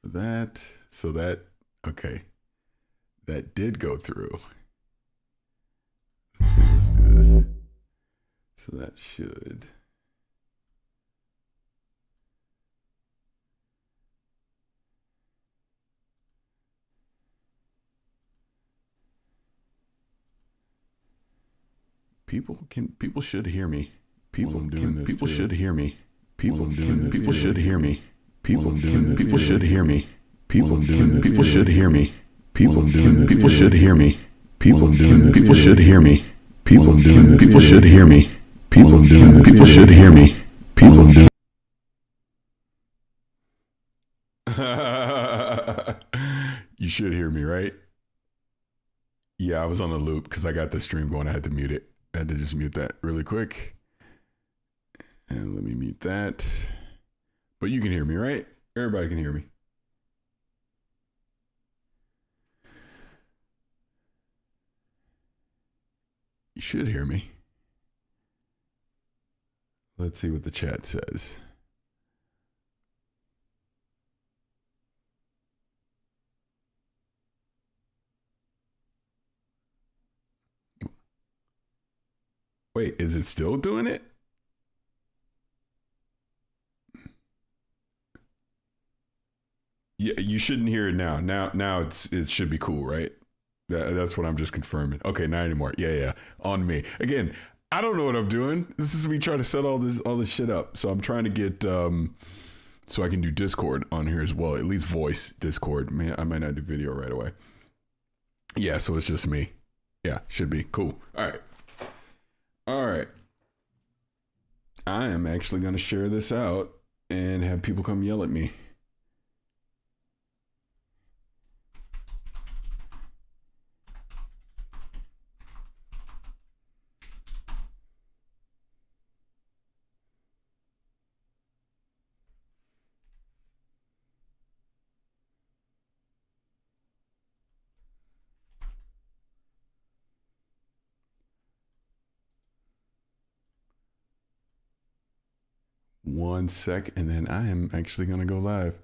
that. So that, okay, that did go through. Let's see, let's do this. So that should. People should hear me. People should hear me. People should hear me. People should hear me. People should hear me. People should hear me. People should hear me. People should hear me. People should hear me. People. You should hear me, right? Yeah, I was on a loop because I got the stream going. I had to mute it. I had to just mute that really quick. And let me mute that. But you can hear me, right? Everybody can hear me. You should hear me. Let's see what the chat says. Wait, is it still doing it? Yeah, you shouldn't hear it now. Now it should be cool, right? That's what I'm just confirming. Okay, not anymore. Yeah, on me again. I don't know what I'm doing. This is me trying to set all this shit up. So I'm trying to get so I can do Discord on here as well. At least voice Discord. Man, I might not do video right away. Yeah, so it's just me. Yeah, should be cool. All right. I am actually going to share this out and have people come yell at me. One sec, and then I am actually going to go live.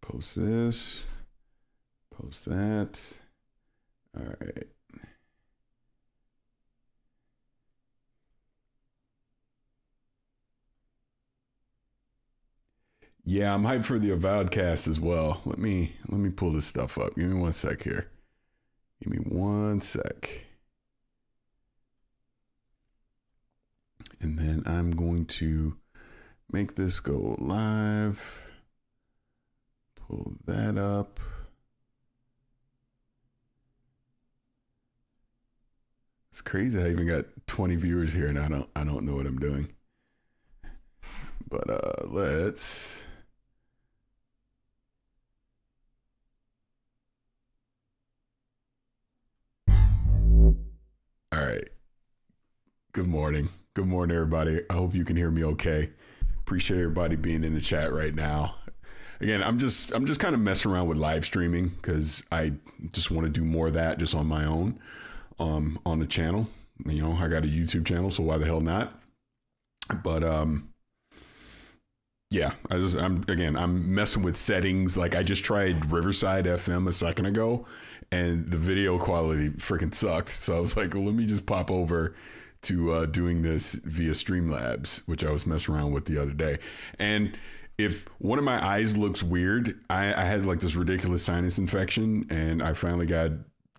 Post this. Post that. All right. Yeah, I'm hyped for the Avowed cast as well. Let me pull this stuff up. Give me one sec here. Give me one sec. And then I'm going to make this go live. Pull that up. It's crazy. I even got 20 viewers here and I don't know what I'm doing. But let's All right. Good morning. Good morning, everybody. I hope you can hear me okay. Appreciate everybody being in the chat right now. Again, I'm just kind of messing around with live streaming because I just want to do more of that just on my own, on the channel. You know, I got a YouTube channel, so why the hell not? But yeah, I'm messing with settings. Like I just tried Riverside FM a second ago, and the video quality freaking sucked. So I was like, well, let me just pop over to doing this via Streamlabs, which I was messing around with the other day. And if one of my eyes looks weird, I had like this ridiculous sinus infection, and I finally got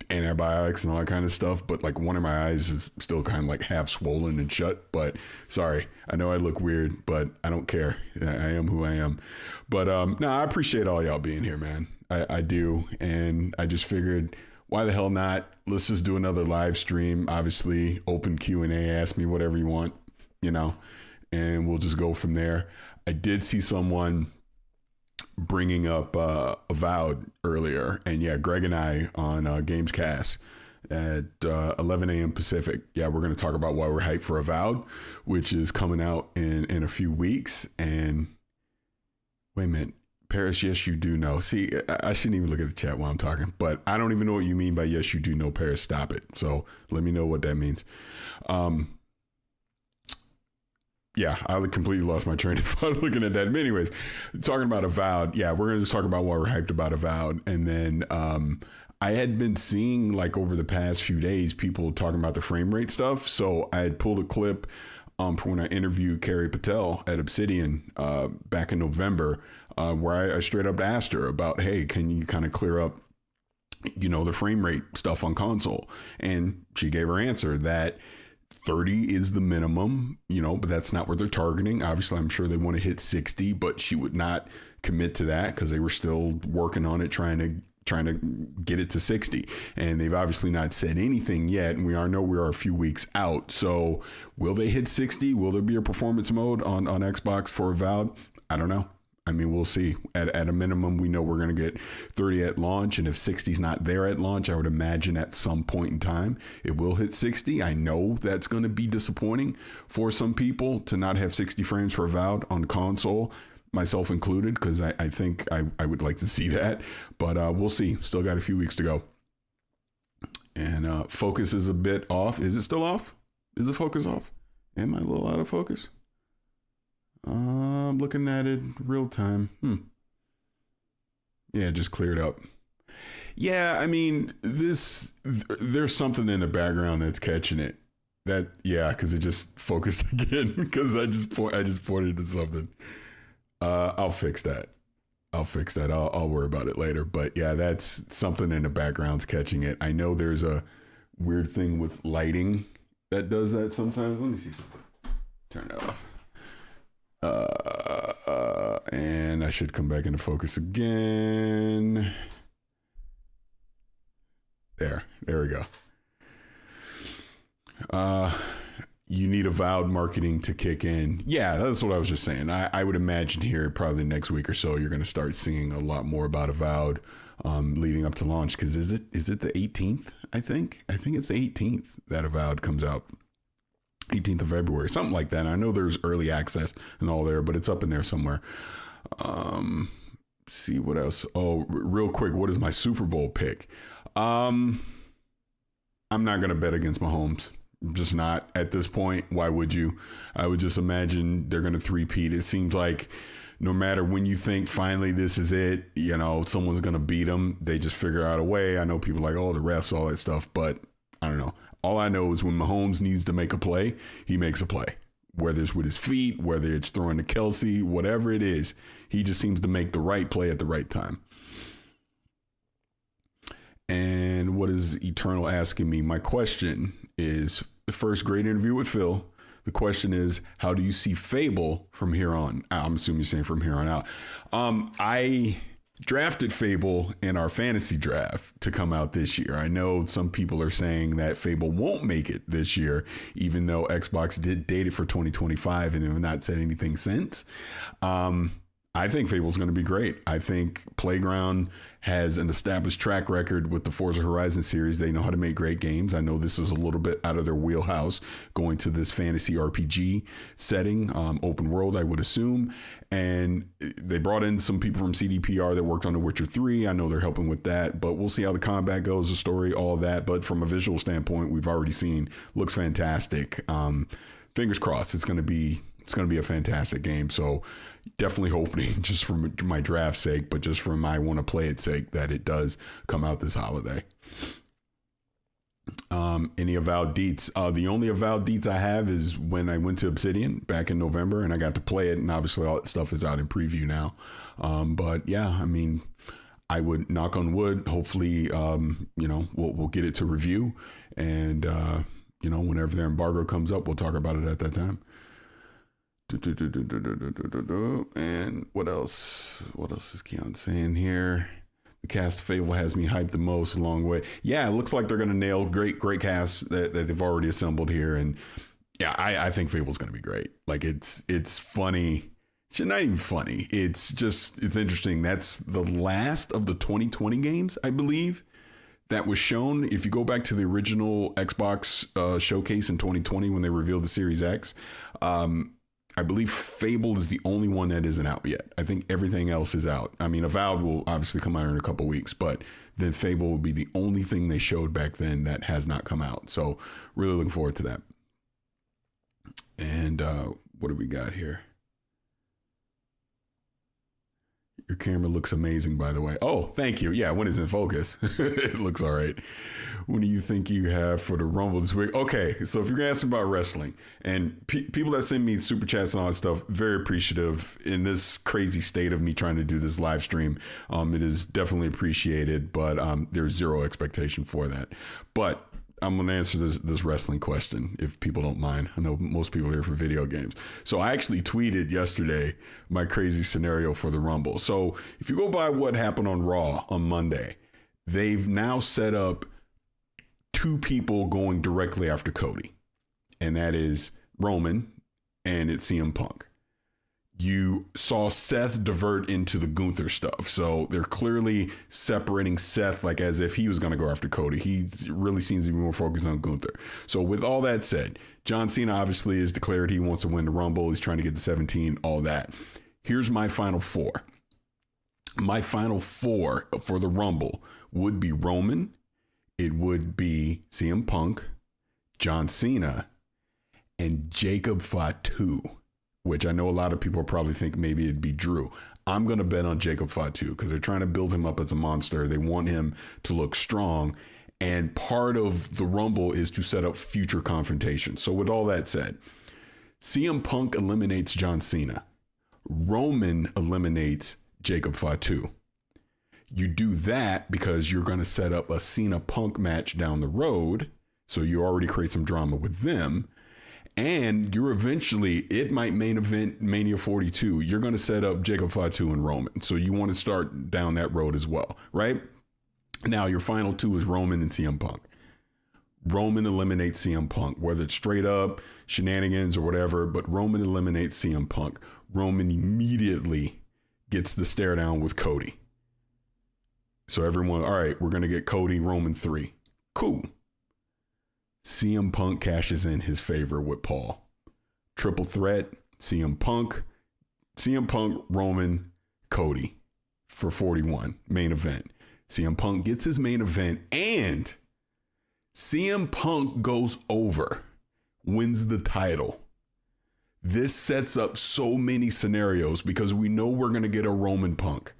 antibiotics and all that kind of stuff, but like one of my eyes is still kind of like half swollen and shut. But sorry, I know I look weird, but I don't care. I am who I am. But no, I appreciate all y'all being here, man. I do. And I just figured, why the hell not? Let's just do another live stream. Obviously, open Q&A, ask me whatever you want, you know, and we'll just go from there. I did see someone bringing up Avowed earlier, and yeah, Greg and I on Gamescast at 11 a.m. Pacific. Yeah, we're going to talk about why we're hyped for Avowed, which is coming out in a few weeks. And wait a minute, Paris, yes, you do know. See, I shouldn't even look at the chat while I'm talking, but I don't even know what you mean by yes, you do know, Paris. Stop it. So let me know what that means. Yeah, I completely lost my train of thought looking at that. But anyways, talking about Avowed, yeah, we're going to just talk about why we're hyped about Avowed. And then I had been seeing, like, over the past few days, people talking about the frame rate stuff. So I had pulled a clip from when I interviewed Carrie Patel at Obsidian back in November, where I straight up asked her about, hey, can you kind of clear up, the frame rate stuff on console? And she gave her answer that 30 is the minimum, but that's not what they're targeting. Obviously, I'm sure they want to hit 60, but she would not commit to that because they were still working on it, trying to get it to 60. And they've obviously not said anything yet. And we are a few weeks out. So will they hit 60? Will there be a performance mode on Xbox for Avowed? I don't know. I mean, we'll see. At a minimum, we know we're going to get 30 at launch. And if 60 is not there at launch, I would imagine at some point in time, it will hit 60. I know that's going to be disappointing for some people to not have 60 frames for Avowed on console, myself included, because I think I would like to see that. But we'll see. Still got a few weeks to go. And focus is a bit off. Is it still off? Is the focus off? Am I a little out of focus? I'm looking at it real time. Yeah, just cleared up. Yeah, I mean, there's something in the background that's catching it. Because it just focused again because I just pointed to something. I'll fix that. I'll worry about it later. But yeah, that's something in the background's catching it. I know there's a weird thing with lighting that does that sometimes. Let me see something. Turn that off. And I should come back into focus again. There we go. You need Avowed marketing to kick in. Yeah, that's what I was just saying. I would imagine here probably next week or so, you're going to start seeing a lot more about Avowed leading up to launch. Because is it the 18th? I think it's the 18th that Avowed comes out. 18th of February, something like that. I know there's early access and all there, but it's up in there somewhere. See what else. Oh, real quick, what is my Super Bowl pick? I'm not going to bet against Mahomes. Just not at this point. Why would you? I would just imagine they're going to three-peat. It seems like no matter when you think finally this is it, someone's going to beat them, they just figure out a way. I know people are like, oh, the refs, all that stuff, but I don't know. All I know is when Mahomes needs to make a play, he makes a play. Whether it's with his feet, whether it's throwing to Kelsey, whatever it is, he just seems to make the right play at the right time. And what is Eternal asking me? My question is, the first great interview with Phil. The question is, how do you see Fable from here on? I'm assuming you're saying from here on out. I drafted Fable in our fantasy draft to come out this year. I know some people are saying that Fable won't make it this year, even though Xbox did date it for 2025 and they have not said anything since. I think Fable's going to be great. I think Playground has an established track record with the Forza Horizon series. They know how to make great games. I know this is a little bit out of their wheelhouse going to this fantasy RPG setting, open world, I would assume. And they brought in some people from CDPR that worked on The Witcher 3. I know they're helping with that, but we'll see how the combat goes, the story, all of that. But from a visual standpoint, we've already seen, looks fantastic. Fingers crossed, it's going to be a fantastic game. So definitely hoping, just for my draft sake, but just for my want to play it sake, that it does come out this holiday. Any Avowed deets? The only Avowed deets I have is when I went to Obsidian back in November and I got to play it, and obviously all that stuff is out in preview now. But yeah, I mean, I would knock on wood. Hopefully, we'll get it to review, and whenever their embargo comes up, we'll talk about it at that time. And what else? What else is Keon saying here? The cast of Fable has me hyped the most along the way. Yeah, it looks like they're going to nail great cast that they've already assembled here. And yeah, I think Fable's going to be great. Like it's funny. It's not even funny. It's interesting. That's the last of the 2020 games, I believe, that was shown. If you go back to the original Xbox showcase in 2020 when they revealed the Series X, I believe Fable is the only one that isn't out yet. I think everything else is out. I mean, Avowed will obviously come out in a couple weeks, but then Fable will be the only thing they showed back then that has not come out. So really looking forward to that. And what do we got here? Your camera looks amazing, by the way. Oh, thank you. Yeah, when it's in focus, it looks all right. What do you think you have for the Rumble this week? Okay, so if you're asking about wrestling, and people that send me super chats and all that stuff, very appreciative in this crazy state of me trying to do this live stream. It is definitely appreciated, but there's zero expectation for that. But I'm going to answer this wrestling question if people don't mind. I know most people are here for video games. So I actually tweeted yesterday my crazy scenario for the Rumble. So if you go by what happened on Raw on Monday, they've now set up two people going directly after Cody. And that is Roman and it's CM Punk. You saw Seth divert into the Gunther stuff. So they're clearly separating Seth like as if he was going to go after Cody. He really seems to be more focused on Gunther. So with all that said, John Cena obviously has declared he wants to win the Rumble. He's trying to get the 17, all that. Here's my final four. My final four for the Rumble would be Roman. It would be CM Punk, John Cena, and Jacob Fatu, which I know a lot of people probably think maybe it'd be Drew. I'm going to bet on Jacob Fatu because they're trying to build him up as a monster. They want him to look strong. And part of the Rumble is to set up future confrontations. So with all that said, CM Punk eliminates John Cena. Roman eliminates Jacob Fatu. You do that because you're going to set up a Cena Punk match down the road. So you already create some drama with them. And you're eventually, it might main event Mania 42. You're going to set up Jacob Fatu and Roman. So you want to start down that road as well, right? Now, your final two is Roman and CM Punk. Roman eliminates CM Punk, whether it's straight up, shenanigans or whatever, but Roman eliminates CM Punk. Roman immediately gets the stare down with Cody. So everyone, all right, we're going to get Cody, Roman 3. Cool. CM Punk cashes in his favor with Paul. Triple threat, CM Punk, Roman, Cody for 41, main event. CM Punk gets his main event and CM Punk goes over, wins the title. This sets up so many scenarios because we know we're going to get a Roman Punk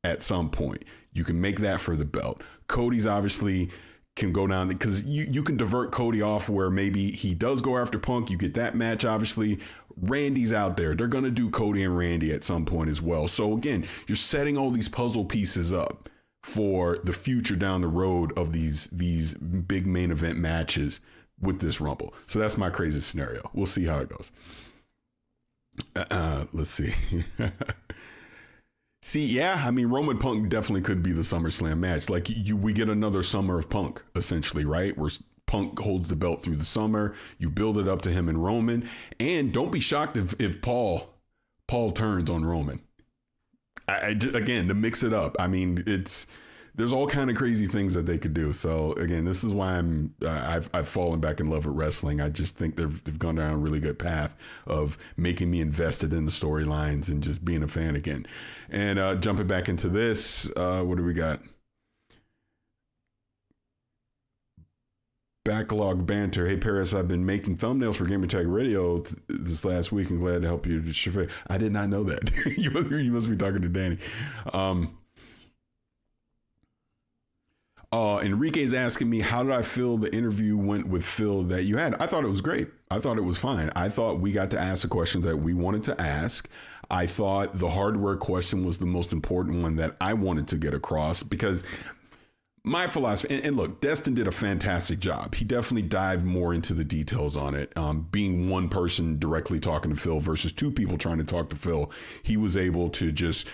at some point. You can make that for the belt. Cody's obviously can go down because you can divert Cody off where maybe he does go after Punk. You get that match. Obviously, Randy's out there. They're going to do Cody and Randy at some point as well. So again, you're setting all these puzzle pieces up for the future down the road of these big main event matches with this Rumble. So that's my crazy scenario. We'll see how it goes. Let's see. See, yeah, I mean, Roman Punk definitely could be the SummerSlam match. Like we get another summer of Punk, essentially, right? Where Punk holds the belt through the summer. You build it up to him and Roman. And don't be shocked if Paul turns on Roman. Again, to mix it up. I mean, there's all kind of crazy things that they could do. So again, this is why I've fallen back in love with wrestling. I just think they've gone down a really good path of making me invested in the storylines and just being a fan again. And jumping back into this, what do we got? Backlog banter. Hey Paris, I've been making thumbnails for Gamer Tag Radio this last week and glad to help you. I did not know that. you must be talking to Danny. Enrique's asking me, how did I feel the interview went with Phil that you had? I thought it was great. I thought it was fine. I thought we got to ask the questions that we wanted to ask. I thought the hardware question was the most important one that I wanted to get across because my philosophy, and look, Destin did a fantastic job. He definitely dived more into the details on it. Being one person directly talking to Phil versus two people trying to talk to Phil, he was able to just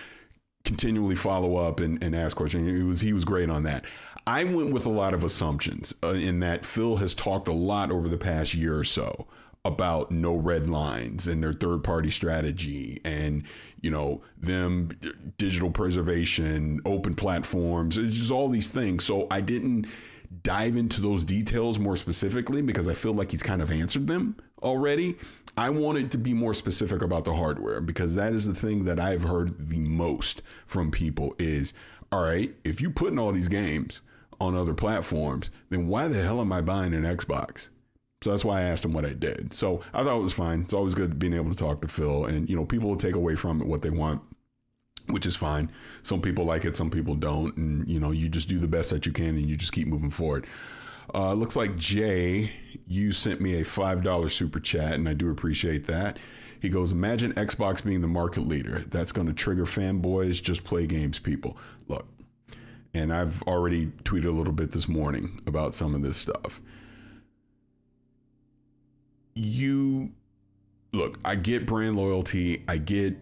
continually follow up and ask questions. He was great on that. I went with a lot of assumptions in that Phil has talked a lot over the past year or so about no red lines and their third party strategy and, you know, them digital preservation, open platforms, it's just all these things. So I didn't dive into those details more specifically because I feel like he's kind of answered them already. I wanted to be more specific about the hardware because that is the thing that I've heard the most from people is, all right, if you putting all these games on other platforms, then why the hell am I buying an Xbox? So that's why I asked him what I did. So I thought it was fine. It's always good being able to talk to Phil, and people will take away from it what they want, which is fine. Some people like it, some people don't, and you just do the best that you can and you just keep moving forward. Looks like Jay, you sent me a $5 super chat, and I do appreciate that. He goes, imagine Xbox being the market leader. That's going to trigger fanboys, just play games people. Look, and I've already tweeted a little bit this morning about some of this stuff. Look, I get brand loyalty. I get,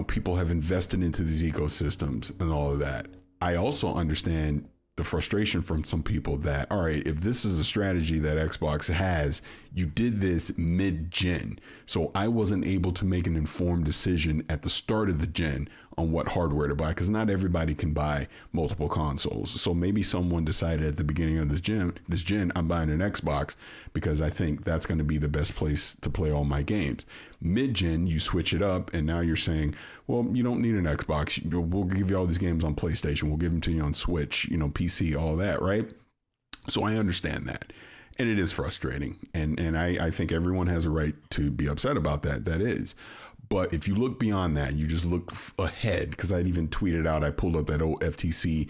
people have invested into these ecosystems and all of that. I also understand the frustration from some people that, all right, if this is a strategy that Xbox has, you did this mid-gen. So I wasn't able to make an informed decision at the start of the gen on what hardware to buy, because not everybody can buy multiple consoles. So maybe someone decided at the beginning of this gen, I'm buying an Xbox because I think that's going to be the best place to play all my games. Mid-gen, you switch it up, and now you're saying, well, you don't need an Xbox. We'll give you all these games on PlayStation. We'll give them to you on Switch, PC, all that, right? So I understand that. And it is frustrating. And I think everyone has a right to be upset about that. That is. But if you look beyond that, you just look ahead, because I'd even tweeted out, I pulled up that old FTC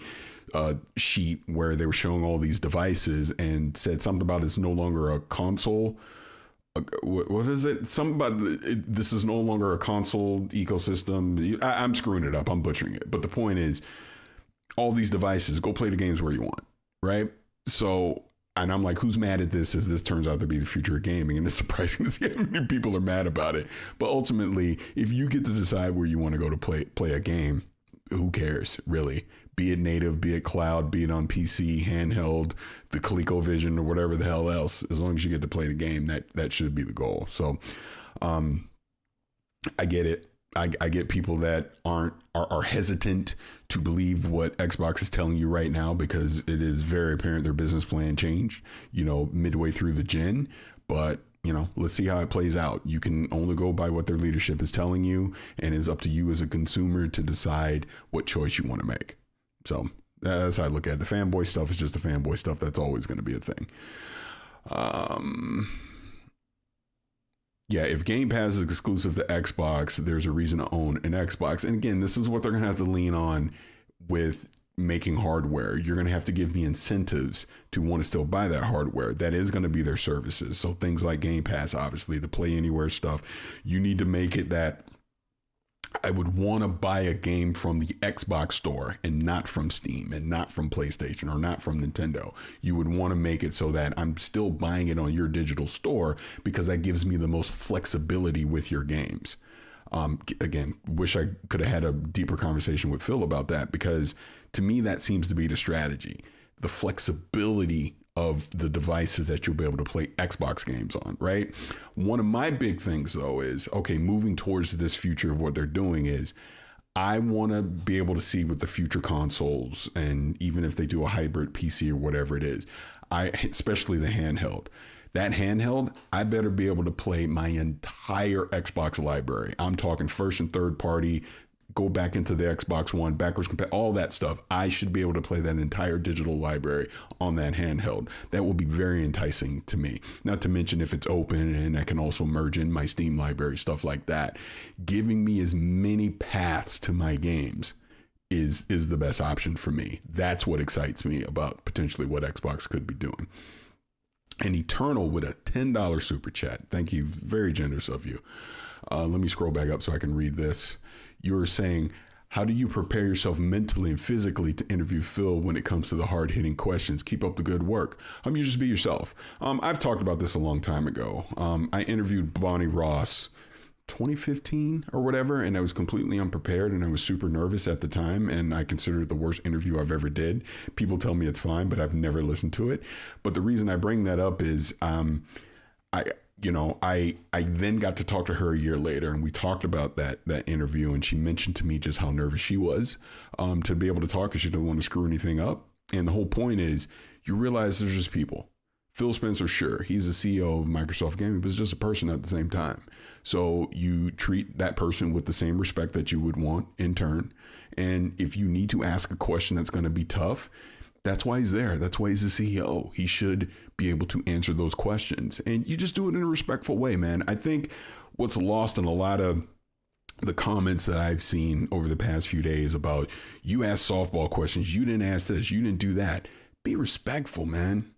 sheet where they were showing all these devices and said something about it's no longer a console. What is it? Something about this is no longer a console ecosystem. I'm screwing it up. I'm butchering it. But the point is, all these devices, go play the games where you want, right? So, and I'm like, who's mad at this if this turns out to be the future of gaming? And it's surprising to see how many people are mad about it. But ultimately, if you get to decide where you want to go to play a game, who cares, really? Be it native, be it cloud, be it on PC, handheld, the ColecoVision, or whatever the hell else. As long as you get to play the game, that should be the goal. So I get it. I get people that are hesitant to believe what Xbox is telling you right now, because it is very apparent their business plan changed, midway through the gen. But, let's see how it plays out. You can only go by what their leadership is telling you, and it's up to you as a consumer to decide what choice you want to make. So that's how I look at it. The fanboy stuff is just the fanboy stuff. That's always going to be a thing. Yeah, if Game Pass is exclusive to Xbox, there's a reason to own an Xbox. And again, this is what they're going to have to lean on with making hardware. You're going to have to give me incentives to want to still buy that hardware. That is going to be their services. So things like Game Pass, obviously, the Play Anywhere stuff, you need to make it that I would want to buy a game from the Xbox store and not from Steam and not from PlayStation or not from Nintendo. You would want to make it so that I'm still buying it on your digital store, because that gives me the most flexibility with your games. Again, wish I could have had a deeper conversation with Phil about that, because to me, that seems to be the strategy. The flexibility of the devices that you'll be able to play Xbox games on, right? One of my big things, though, is, okay, moving towards this future of what they're doing is, I want to be able to see with the future consoles, and even if they do a hybrid PC or whatever it is, especially the handheld. That handheld, I better be able to play my entire Xbox library. I'm talking first and third party, go back into the Xbox One, backwards compatible, all that stuff. I should be able to play that entire digital library on that handheld. That will be very enticing to me. Not to mention if it's open and I can also merge in my Steam library, stuff like that. Giving me as many paths to my games is the best option for me. That's what excites me about potentially what Xbox could be doing. And Eternal with a $10 super chat. Thank you. Very generous of you. Let me scroll back up so I can read this. You were saying, how do you prepare yourself mentally and physically to interview Phil when it comes to the hard-hitting questions? Keep up the good work. You just be yourself. I've talked about this a long time ago. I interviewed Bonnie Ross 2015 or whatever, and I was completely unprepared, and I was super nervous at the time, and I consider it the worst interview I've ever did. People tell me it's fine, but I've never listened to it. But the reason I bring that up is I then got to talk to her a year later, and we talked about that interview, and she mentioned to me just how nervous she was to be able to talk, because she didn't want to screw anything up. And the whole point is, you realize there's just people. Phil Spencer, sure, he's the CEO of Microsoft Gaming, but he's just a person at the same time. So you treat that person with the same respect that you would want in turn. And if you need to ask a question that's going to be tough, that's why he's there. That's why he's the CEO. He should be able to answer those questions. And you just do it in a respectful way, man. I think what's lost in a lot of the comments that I've seen over the past few days about you asked softball questions, you didn't ask this, you didn't do that. Be respectful, man.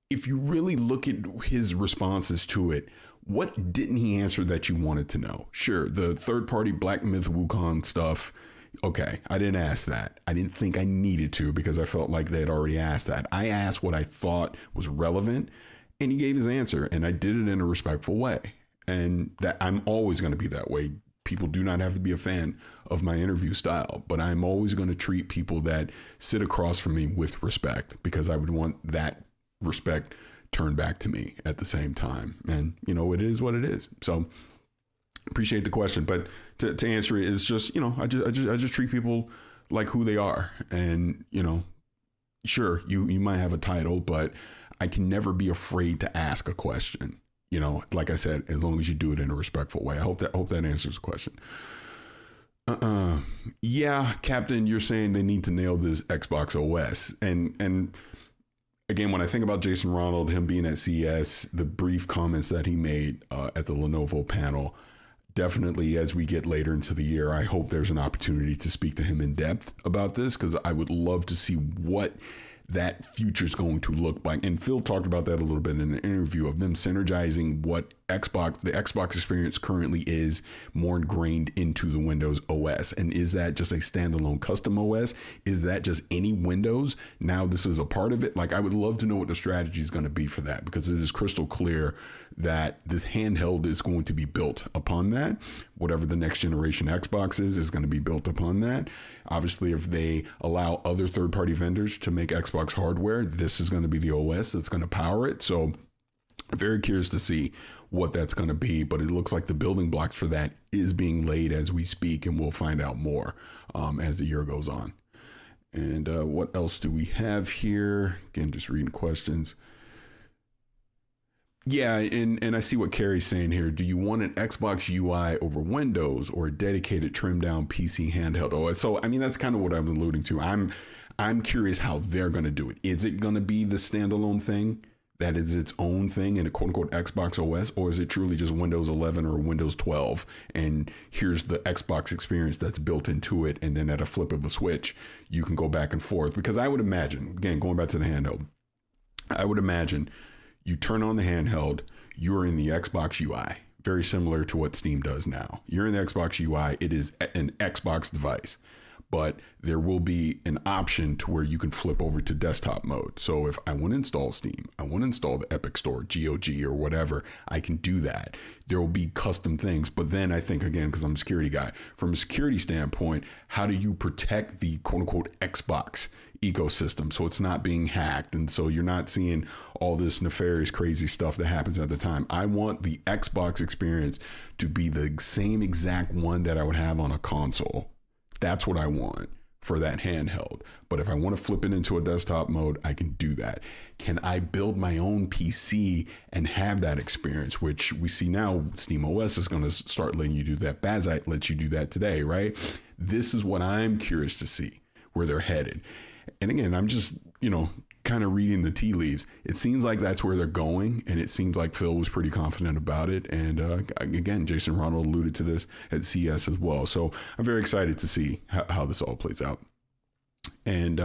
If you really look at his responses to it, what didn't he answer that you wanted to know? Sure, the third-party Black Myth Wukong stuff, okay, I didn't ask that. I didn't think I needed to because I felt like they had already asked that. I asked what I thought was relevant, and he gave his answer, and I did it in a respectful way. And that I'm always going to be that way. People do not have to be a fan of my interview style, but I'm always going to treat people that sit across from me with respect because I would want that respect turned back to me at the same time. And, you know, it is what it is. So appreciate the question. But to answer it, it's just, you know, I just treat people like who they are. And, you know, sure, you might have a title, but I can never be afraid to ask a question. You know, like I said, as long as you do it in a respectful way. I hope that answers the question. Yeah, Captain, you're saying they need to nail this Xbox OS. And again, when I think about Jason Ronald, him being at CES, the brief comments that he made at the Lenovo panel, definitely as we get later into the year, I hope there's an opportunity to speak to him in depth about this because I would love to see what that future is going to look like. And Phil talked about that a little bit in the interview of them synergizing what the Xbox experience currently is more ingrained into the Windows OS. And is that just a standalone custom OS? Is that just any Windows? Now this is a part of it. Like, I would love to know what the strategy is going to be for that because it is crystal clear that this handheld is going to be built upon that. Whatever the next generation Xbox is going to be built upon that. Obviously, if they allow other third-party vendors to make Xbox hardware, this is going to be the OS that's going to power it. So I'm very curious to see what that's going to be, but it looks like the building blocks for that is being laid as we speak, and we'll find out more as the year goes on. And what else do we have here? Again, just reading questions. Yeah, and I see what Carrie's saying here. Do you want an Xbox UI over Windows or a dedicated trimmed down PC handheld OS? So, I mean, that's kind of what I'm alluding to. I'm curious how they're going to do it. Is it going to be the standalone thing that is its own thing in a quote unquote Xbox OS, or is it truly just Windows 11 or Windows 12? And here's the Xbox experience that's built into it. And then at a flip of a switch, you can go back and forth. Because I would imagine, again, going back to the handheld, I would imagine you turn on the handheld, you're in the Xbox UI, very similar to what Steam does now. You're in the Xbox UI, it is an Xbox device, but there will be an option to where you can flip over to desktop mode. So if I want to install Steam, I want to install the Epic Store, GOG or whatever, I can do that. There will be custom things. But then I think, again, because I'm a security guy, from a security standpoint, how do you protect the quote unquote Xbox ecosystem so it's not being hacked, and so you're not seeing all this nefarious crazy stuff that happens at the time? I want the Xbox experience to be the same exact one that I would have on a console. That's what I want for that handheld. But if I want to flip it into a desktop mode, I can do that. Can I build my own PC and have that experience, which we see now SteamOS is going to start letting you do that. Bazite lets you do that today, right? This is what I'm curious to see where they're headed. And again, I'm just, kind of reading the tea leaves. It seems like that's where they're going, and it seems like Phil was pretty confident about it. And again, Jason Ronald alluded to this at CES as well. So I'm very excited to see how this all plays out. And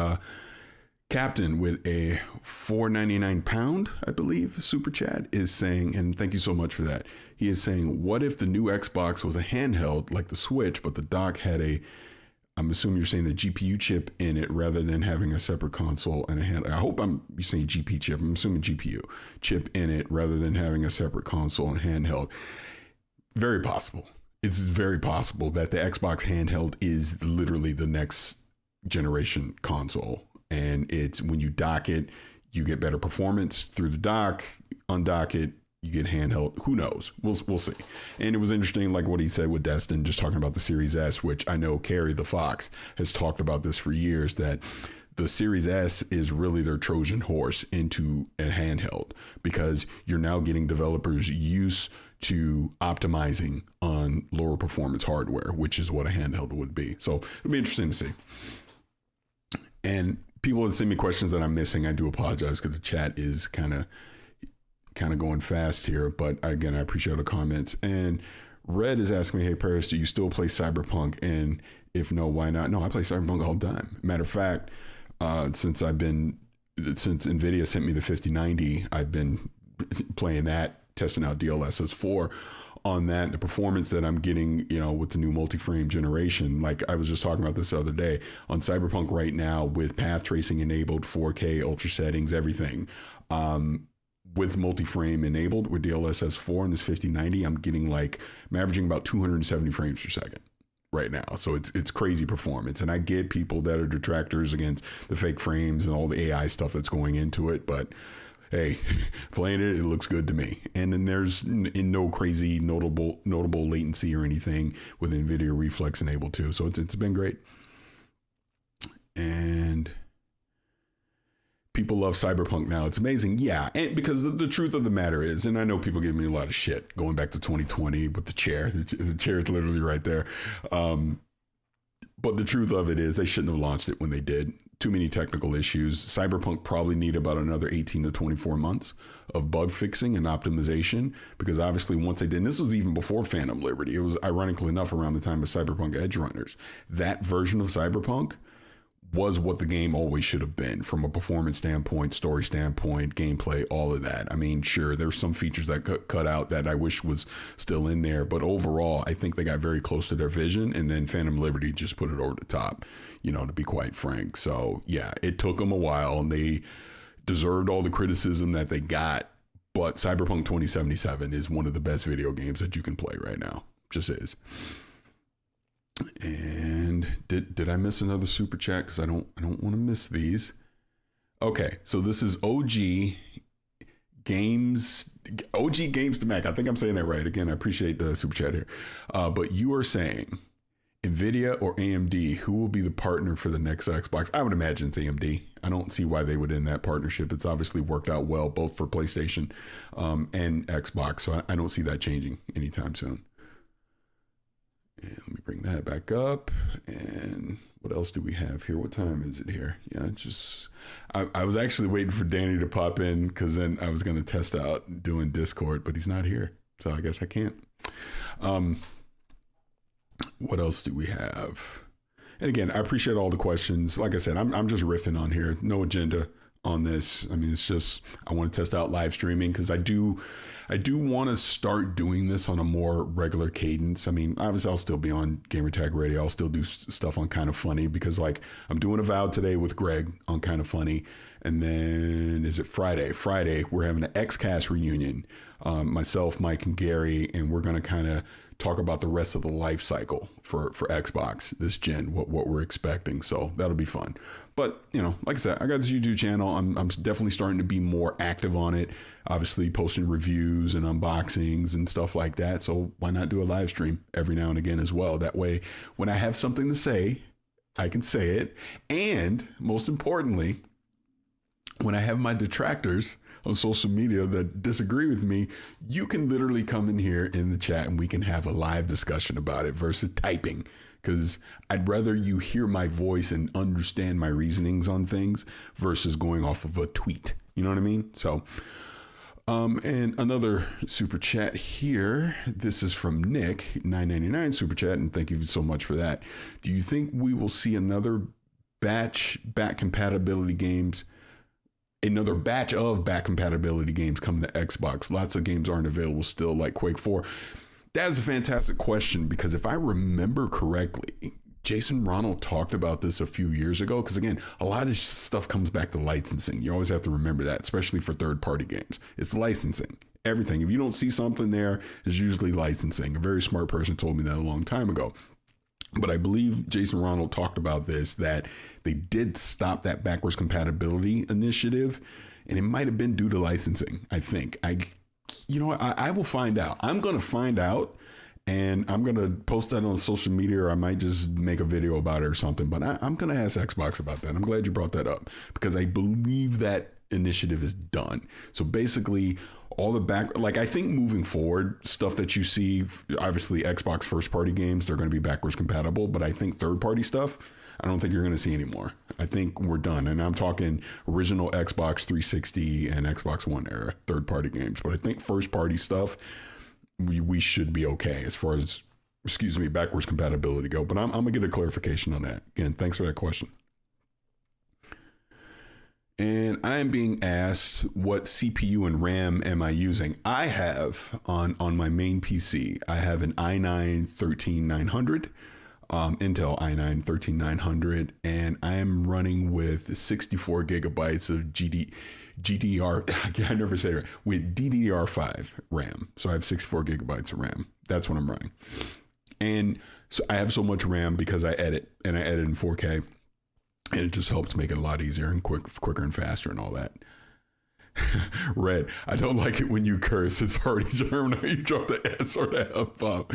Captain with a £4.99, I believe, super chat is saying, and thank you so much for that. He is saying, what if the new Xbox was a handheld like the Switch, but the dock had I'm assuming you're saying the GPU chip in it rather than having a separate console and a hand. I hope you're saying GP chip. I'm assuming GPU chip in it rather than having a separate console and handheld. Very possible. It's very possible that the Xbox handheld is literally the next generation console. And it's when you dock it, you get better performance through the dock, undock it, you get handheld. Who knows? We'll see. And it was interesting, like what he said with Destin, just talking about the Series S, which I know Carrie the Fox has talked about this for years, that the Series S is really their Trojan horse into a handheld, because you're now getting developers used to optimizing on lower performance hardware, which is what a handheld would be. So it'll be interesting to see. And people that send me questions that I'm missing, I do apologize because the chat is kind of going fast here. But again, I appreciate the comments. And Red is asking me, hey, Paris, do you still play Cyberpunk? And if no, why not? No, I play Cyberpunk all the time. Matter of fact, since NVIDIA sent me the 5090, I've been playing that, testing out DLSS 4 on that. The performance that I'm getting, with the new multi-frame generation, like I was just talking about this the other day, on Cyberpunk right now with path tracing enabled, 4K, ultra settings, everything. With multi-frame enabled with DLSS 4 in this 5090, I'm averaging about 270 frames per second right now. So it's crazy performance. And I get people that are detractors against the fake frames and all the AI stuff that's going into it, but hey, playing it looks good to me. And then there's no crazy notable latency or anything with NVIDIA Reflex enabled too. So it's been great. And people love Cyberpunk now. It's amazing. Yeah. And because the truth of the matter is, and I know people give me a lot of shit going back to 2020 with the chair. The chair is literally right there. But the truth of it is they shouldn't have launched it when they did. Too many technical issues. Cyberpunk probably need about another 18 to 24 months of bug fixing and optimization, because obviously once they did, and this was even before Phantom Liberty, it was ironically enough around the time of Cyberpunk Edge Runners. That version of Cyberpunk was what the game always should have been from a performance standpoint, story standpoint, gameplay, all of that. I mean, sure, there's some features that cut out that I wish was still in there, but overall, I think they got very close to their vision, and then Phantom Liberty just put it over the top, to be quite frank. So yeah, it took them a while, and they deserved all the criticism that they got, but Cyberpunk 2077 is one of the best video games that you can play right now. Just is. And did I miss another super chat? Because I don't want to miss these. Okay, so this is OG Games to Mac. I think I'm saying that right. Again, I appreciate the super chat here. But you are saying NVIDIA or AMD, who will be the partner for the next Xbox? I would imagine it's AMD. I don't see why they would end that partnership. It's obviously worked out well, both for PlayStation and Xbox. So I don't see that changing anytime soon. And let me bring that back up. And what else do we have here? What time is it here? Yeah, I was actually waiting for Danny to pop in, because then I was going to test out doing Discord, but he's not here. So I guess I can't. What else do we have? And again, I appreciate all the questions. Like I said, I'm just riffing on here. No agenda on this. I mean, it's just, I want to test out live streaming, because I do want to start doing this on a more regular cadence. I mean, obviously I'll still be on Gamertag Radio. I'll still do stuff on Kind of Funny, because like I'm doing Avowed today with Greg on Kind of Funny. And then is it Friday? Friday, we're having an XCast reunion. Myself, Mike, and Gary, and we're going to kind of talk about the rest of the life cycle for Xbox this gen, what we're expecting. So that'll be fun. But, like I said, I got this YouTube channel. I'm definitely starting to be more active on it, obviously posting reviews and unboxings and stuff like that. So why not do a live stream every now and again as well? That way, when I have something to say, I can say it. And most importantly, when I have my detractors on social media that disagree with me, you can literally come in here in the chat and we can have a live discussion about it versus typing. Because I'd rather you hear my voice and understand my reasonings on things versus going off of a tweet. You know what I mean? So, and another super chat here. This is from Nick, $9.99 super chat, and thank you so much for that. Do you think we will see another batch of back compatibility games coming to Xbox? Lots of games aren't available still, like Quake 4. That is a fantastic question, because if I remember correctly, Jason Ronald talked about this a few years ago, because again, a lot of stuff comes back to licensing. You always have to remember that, especially for third-party games. It's licensing. Everything. If you don't see something there, it's usually licensing. A very smart person told me that a long time ago. But I believe Jason Ronald talked about this, that they did stop that backwards compatibility initiative, and it might have been due to licensing, I think. I will find out. I'm going to find out, And I'm going to post that on social media, or I might just make a video about it or something. But I'm going to ask Xbox about that. I'm glad you brought that up because I believe that initiative is done. So basically, all the back, like I think moving forward, stuff that you see, obviously Xbox first party games, they're going to be backwards compatible. But I think third party stuff, I don't think you're going to see anymore. I think we're done. And I'm talking original Xbox 360 and Xbox One era third party games. But I think first party stuff, we should be okay as far as, backwards compatibility go. But I'm going to get a clarification on that. Again, thanks for that question. And I am being asked what CPU and RAM am I using? I have on my main PC, I have an i9 13900, Intel i9 13900, and I am running with 64 gigabytes of GDR, I never say it right, with DDR5 RAM. So I have 64 gigabytes of RAM. That's what I'm running. And so I have so much RAM because I edit, and I edit in 4K. And it just helps make it a lot easier and quicker and faster and all that. Red, I don't like it when you curse. It's already German. You drop the S or the F bomb.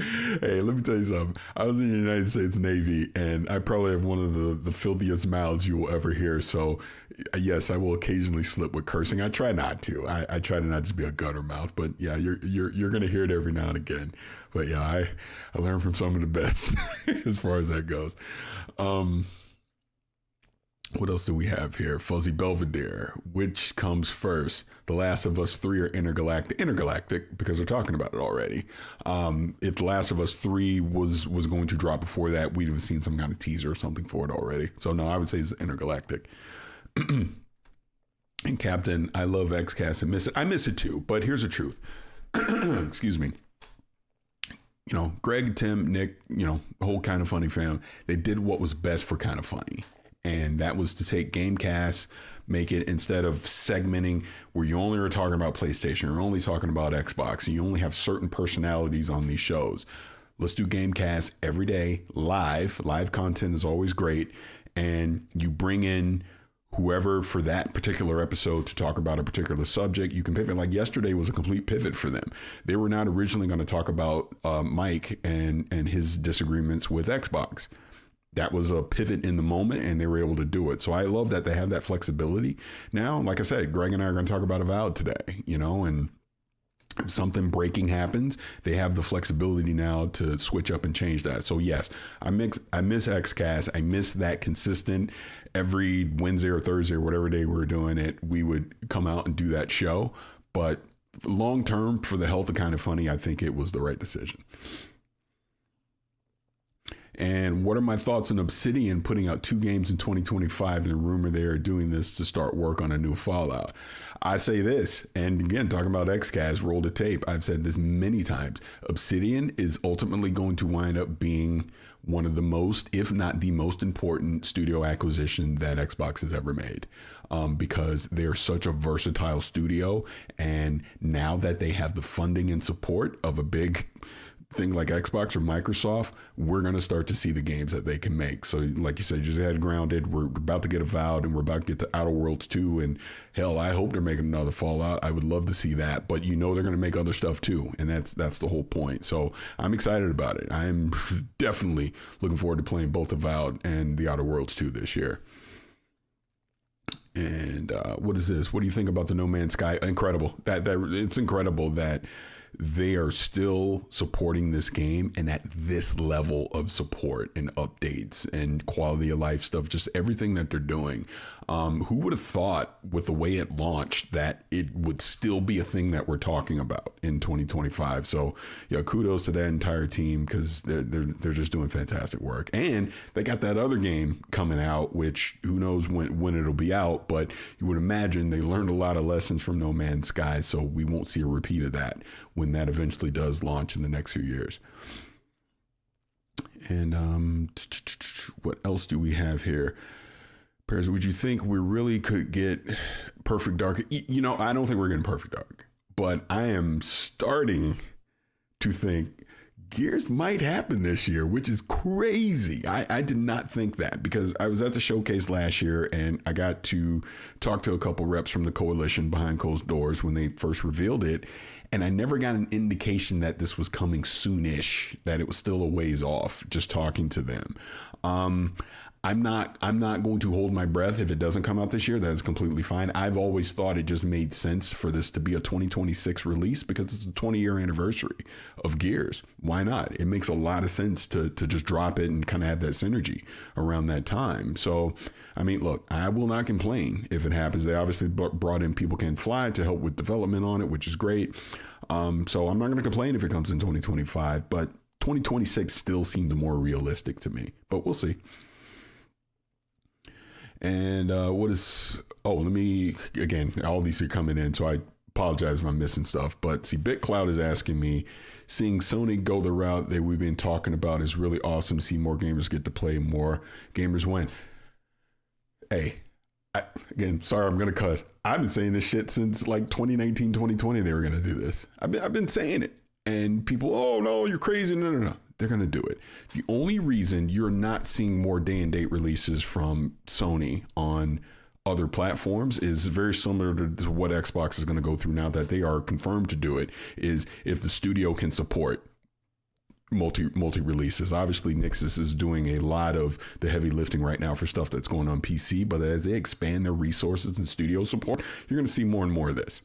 Hey, let me tell you something. I was in the United States Navy, and I probably have one of the filthiest mouths you will ever hear. So, yes, I will occasionally slip with cursing. I try not to. I try to not just be a gutter mouth. But yeah, you're gonna hear it every now and again. But yeah, I learned from some of the best as far as that goes. What else do we have here? Fuzzy Belvedere. Which comes first? The Last of Us 3 or Intergalactic? Intergalactic, because we're talking about it already. If The Last of Us 3 was going to drop before that, we'd have seen some kind of teaser or something for it already. So no, I would say it's Intergalactic. And Captain, I love XCast and miss it. I miss it too, but here's the truth. Excuse me. You know, Greg, Tim, Nick, you know, the whole Kind of Funny fam, they did what was best for Kind of Funny. And that was to take Gamecast, make it, instead of segmenting where you only are talking about PlayStation, you're only talking about Xbox, and you only have certain personalities on these shows. Let's do Gamecast every day, live. Live content is always great. And you bring in whoever for that particular episode to talk about a particular subject. You can pivot. Like yesterday was a complete pivot for them. They were not originally going to talk about Mike and his disagreements with Xbox. That was a pivot in the moment, and they were able to do it. So I love that they have that flexibility. Now, like I said, Greg and I are going to talk about Avowed today, you know, and if something breaking happens, they have the flexibility now to switch up and change that. So yes, I miss XCast. I miss that consistent every Wednesday or Thursday or whatever day we were doing it. We would come out and do that show. But long term, for the health of Kind of Funny, I think it was the right decision. And what are my thoughts on Obsidian putting out 2 games in 2025 and the rumor they are doing this to start work on a new Fallout? I say this, and again, talking about XCast, roll the tape. I've said this many times. Obsidian is ultimately going to wind up being one of the most, if not the most important studio acquisition that Xbox has ever made. Because they're such a versatile studio. And now that they have the funding and support of a big thing like Xbox or Microsoft, we're going to start to see the games that they can make. So like you said, you just had Grounded, we're about to get Avowed, and we're about to get to Outer Worlds 2, and hell, I hope they're making another Fallout. I would love to see that, but you know they're going to make other stuff too, and that's the whole point. So I'm excited about it. I'm definitely looking forward to playing both Avowed and the Outer Worlds 2 this year. And what is this? What do you think about the No Man's Sky? Incredible. That it's incredible that they are still supporting this game, and at this level of support and updates and quality of life stuff, just everything that they're doing. Who would have thought with the way it launched that it would still be a thing that we're talking about in 2025? So yeah, kudos to that entire team, because they're just doing fantastic work. And they got that other game coming out, which who knows when it'll be out, but you would imagine they learned a lot of lessons from No Man's Sky, so we won't see a repeat of that when that eventually does launch in the next few years. And what else do we have here? Pairs, would you think we really could get Perfect Dark? You know, I don't think we're getting Perfect Dark, but I am starting to think Gears might happen this year, which is crazy. I did not think that, because I was at the showcase last year and I got to talk to a couple reps from the coalition behind closed doors when they first revealed it. And I never got an indication that this was coming soonish, that it was still a ways off, just talking to them. I'm not going to hold my breath if it doesn't come out this year. That is completely fine. I've always thought it just made sense for this to be a 2026 release because it's a 20-year anniversary of Gears. Why not? It makes a lot of sense to just drop it and kind of have that synergy around that time. So, I mean, look, I will not complain if it happens. They obviously brought in People Can Fly to help with development on it, which is great. So I'm not going to complain if it comes in 2025, but 2026 still seemed more realistic to me, but we'll see. And let me, again, all these are coming in, so I apologize if I'm missing stuff. But see, BitCloud is asking me, seeing Sony go the route that we've been talking about is really awesome to see more gamers get to play, more gamers win. Hey, again, sorry, I'm going to cuss. I've been saying this shit since like 2019, 2020, they were going to do this. I've been saying it. And people, oh, no, you're crazy. No. They're going to do it. The only reason you're not seeing more day and date releases from Sony on other platforms is very similar to what Xbox is going to go through now that they are confirmed to do it, is if the studio can support multi releases. Obviously, Nixxes is doing a lot of the heavy lifting right now for stuff that's going on PC, but as they expand their resources and studio support, you're going to see more and more of this.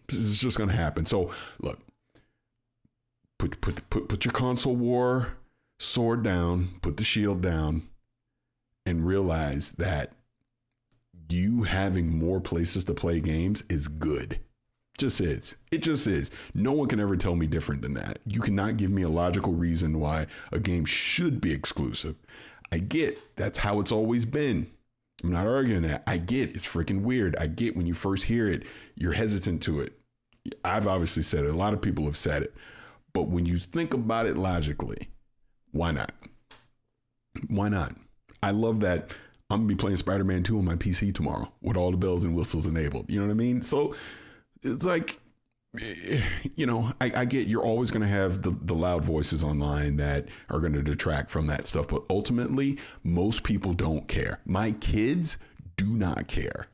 This is just going to happen. So look, Put your console war sword down, put the shield down, and realize that you having more places to play games is good. Just is. It just is. No one can ever tell me different than that. You cannot give me a logical reason why a game should be exclusive. I get that's how it's always been. I'm not arguing that. I get it's freaking weird. I get when you first hear it, you're hesitant to it. I've obviously said it. A lot of people have said it. But when you think about it logically, why not? Why not? I love that I'm going to be playing Spider-Man 2 on my PC tomorrow with all the bells and whistles enabled. You know what I mean? So it's like, you know, I get you're always going to have the loud voices online that are going to detract from that stuff. But ultimately, most people don't care. My kids do not care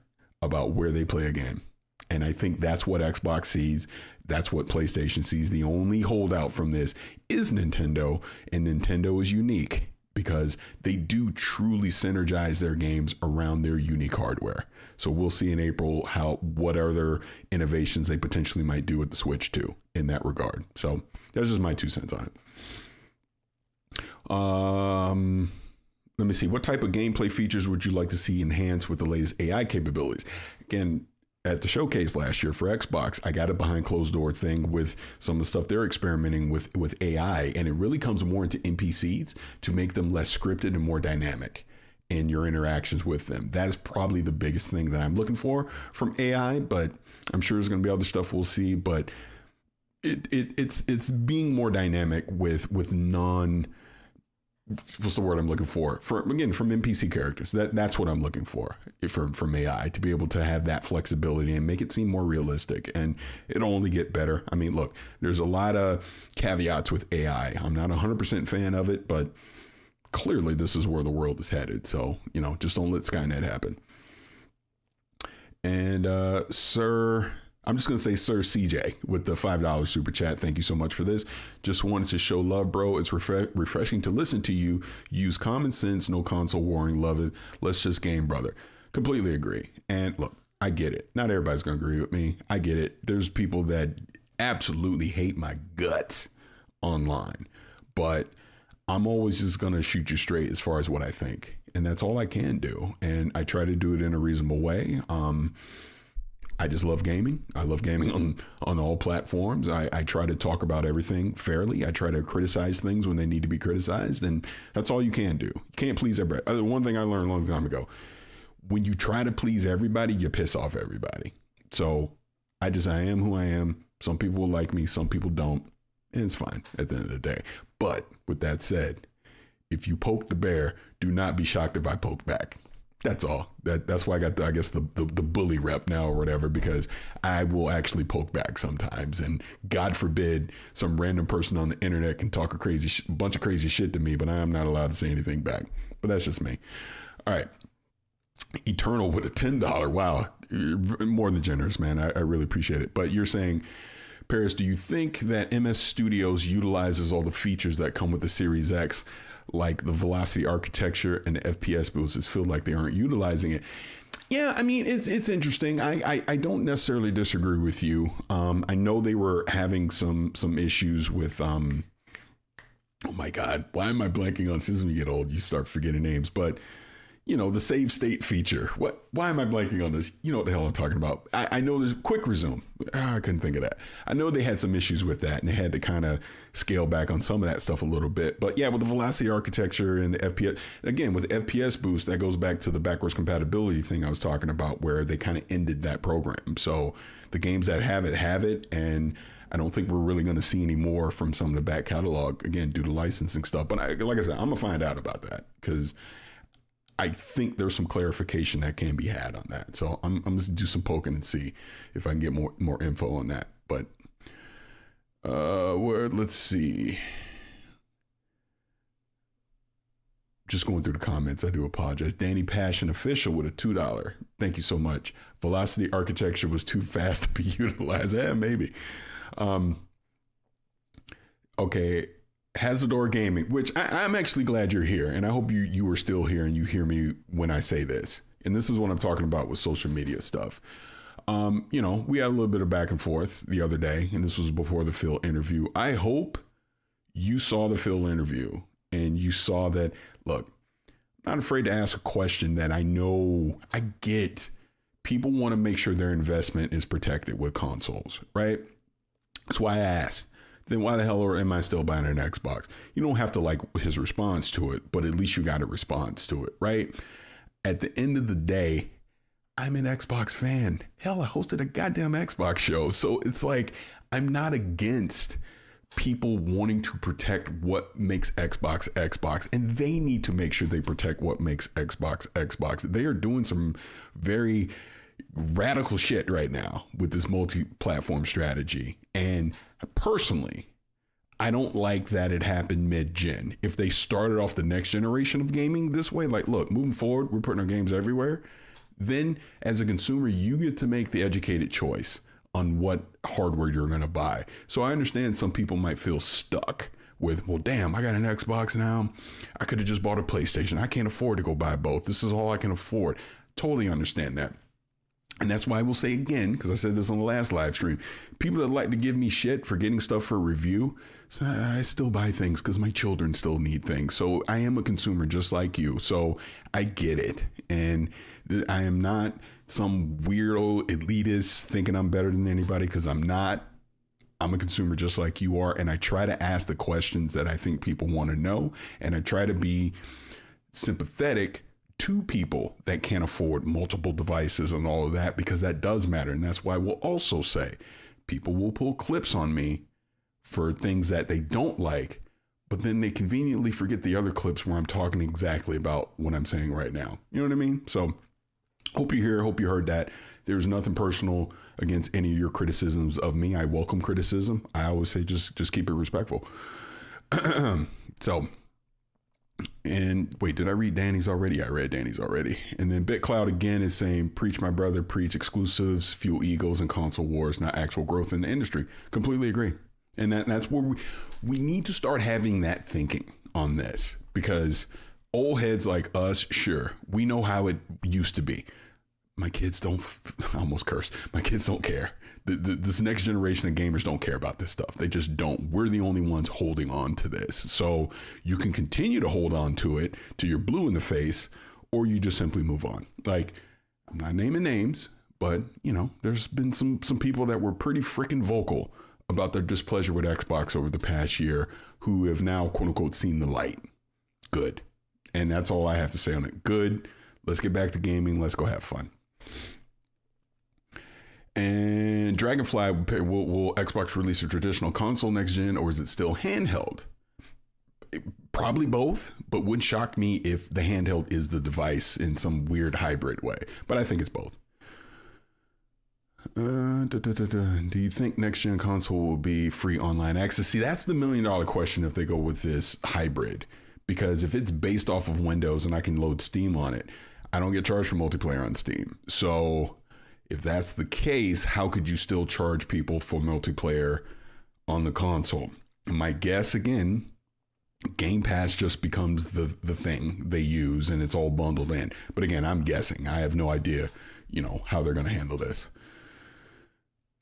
about where they play a game. And I think that's what Xbox sees. That's what PlayStation sees. The only holdout from this is Nintendo, and Nintendo is unique because they do truly synergize their games around their unique hardware. So we'll see in April what other innovations they potentially might do with the Switch 2 in that regard. So that's just my 2 cents on it. Let me see. What type of gameplay features would you like to see enhanced with the latest AI capabilities? Again, at the showcase last year for Xbox, I got a behind closed door thing with some of the stuff they're experimenting with AI, and it really comes more into NPCs to make them less scripted and more dynamic in your interactions with them. That is probably the biggest thing that I'm looking for from AI, but I'm sure there's going to be other stuff we'll see. But it's being more dynamic with non. What's the word I'm looking for? From NPC characters. That's what I'm looking for from AI, to be able to have that flexibility and make it seem more realistic. And it'll only get better. I mean, look, there's a lot of caveats with AI. I'm not 100% fan of it, but clearly this is where the world is headed. So, you know, just don't let Skynet happen. And I'm just going to say Sir CJ with the $5 super chat. Thank you so much for this. Just wanted to show love, bro. It's refreshing to listen to you use common sense, no console warring. Love it. Let's just game, brother. Completely agree. And look, I get it. Not everybody's going to agree with me. I get it. There's people that absolutely hate my guts online, but I'm always just going to shoot you straight as far as what I think. And that's all I can do. And I try to do it in a reasonable way. I just love gaming. I love gaming on all platforms. I try to talk about everything fairly. I try to criticize things when they need to be criticized. And that's all you can do. You can't please everybody. One thing I learned a long time ago, when you try to please everybody, you piss off everybody. So I am who I am. Some people will like me. Some people don't. And it's fine at the end of the day. But with that said, if you poke the bear, do not be shocked if I poke back. That's all. That's why I got I guess the bully rep now or whatever, because I will actually poke back sometimes, and God forbid some random person on the internet can talk a bunch of crazy shit to me, but I am not allowed to say anything back. But that's just me. All right. Eternal with a $10. Wow. You're more than generous, man. I really appreciate it. But you're saying, Paris, do you think that MS Studios utilizes all the features that come with the Series X, like the velocity architecture and the FPS boosts? It feels like they aren't utilizing it. Yeah, I mean, it's interesting. I don't necessarily disagree with you. I know they were having some issues with oh my God, why am I blanking on? Since you get old, you start forgetting names. But you know, the save state feature. Why am I blanking on this? You know what the hell I'm talking about. I know there's quick resume. I couldn't think of that. I know they had some issues with that, and they had to kind of scale back on some of that stuff a little bit. But yeah, with the velocity architecture and the FPS, again, with the FPS boost, that goes back to the backwards compatibility thing I was talking about, where they kind of ended that program. So the games that have it, and I don't think we're really going to see any more from some of the back catalog, again, due to licensing stuff. But like I said, I'm going to find out about that, because I think there's some clarification that can be had on that. So I'm going to do some poking and see if I can get more info on that. But let's see. Just going through the comments. I do apologize. Danny Passion Official with a $2. Thank you so much. Velocity architecture was too fast to be utilized. Yeah, maybe. Okay. Hazardor Gaming, which I'm actually glad you're here, and I hope you are still here and you hear me when I say this. And this is what I'm talking about with social media stuff. You know, we had a little bit of back and forth the other day, and this was before the Phil interview. I hope you saw the Phil interview and you saw that, look, I'm not afraid to ask a question that I know I get. People want to make sure their investment is protected with consoles, right? That's why I asked. Then why the hell am I still buying an Xbox? You don't have to like his response to it, but at least you got a response to it, right? At the end of the day, I'm an Xbox fan. Hell, I hosted a goddamn Xbox show. So it's like, I'm not against people wanting to protect what makes Xbox Xbox, and they need to make sure they protect what makes Xbox Xbox. They are doing some very radical shit right now with this multi-platform strategy. And personally, I don't like that it happened mid-gen. If they started off the next generation of gaming this way, like, look, moving forward, we're putting our games everywhere. Then as a consumer, you get to make the educated choice on what hardware you're going to buy. So I understand some people might feel stuck with, well, damn, I got an Xbox now. I could have just bought a PlayStation. I can't afford to go buy both. This is all I can afford. Totally understand that. And that's why I will say again, because I said this on the last live stream, people that like to give me shit for getting stuff for review, so I still buy things because my children still need things. So I am a consumer just like you. So I get it. And I am not some weirdo elitist thinking I'm better than anybody, because I'm not. I'm a consumer just like you are. And I try to ask the questions that I think people want to know. And I try to be sympathetic to people that can't afford multiple devices and all of that, because that does matter. And that's why we'll also say people will pull clips on me for things that they don't like, but then they conveniently forget the other clips where I'm talking exactly about what I'm saying right now. You know what I mean? So hope you're here. Hope you heard that. There's nothing personal against any of your criticisms of me. I welcome criticism. I always say just keep it respectful. So, and wait, did I read Danny's already? I read Danny's already. And then BitCloud again is saying, preach my brother, preach exclusives, fuel egos and console wars, not actual growth in the industry. Completely agree. And that's where we need to start having that thinking on this, because old heads like us, sure, we know how it used to be. My kids don't, I almost cursed. My kids don't care. This next generation of gamers don't care about this stuff. They just don't. We're the only ones holding on to this. So you can continue to hold on to it till you're blue in the face, or you just simply move on. Like, I'm not naming names, but you know, there's been some people that were pretty freaking vocal about their displeasure with Xbox over the past year, who have now, quote unquote, seen the light. Good. And that's all I have to say on it. Good. Let's get back to gaming. Let's go have fun. And Dragonfly, will Xbox release a traditional console next gen, or is it still handheld? Probably both, but wouldn't shock me if the handheld is the device in some weird hybrid way. But I think it's both. Do you think next gen console will be free online access? See, that's the $1 million question if they go with this hybrid, because if it's based off of Windows and I can load Steam on it, I don't get charged for multiplayer on Steam. So if that's the case, how could you still charge people for multiplayer on the console? And my guess, again, Game Pass just becomes the thing they use and it's all bundled in. But again, I'm guessing. I have no idea, how they're going to handle this.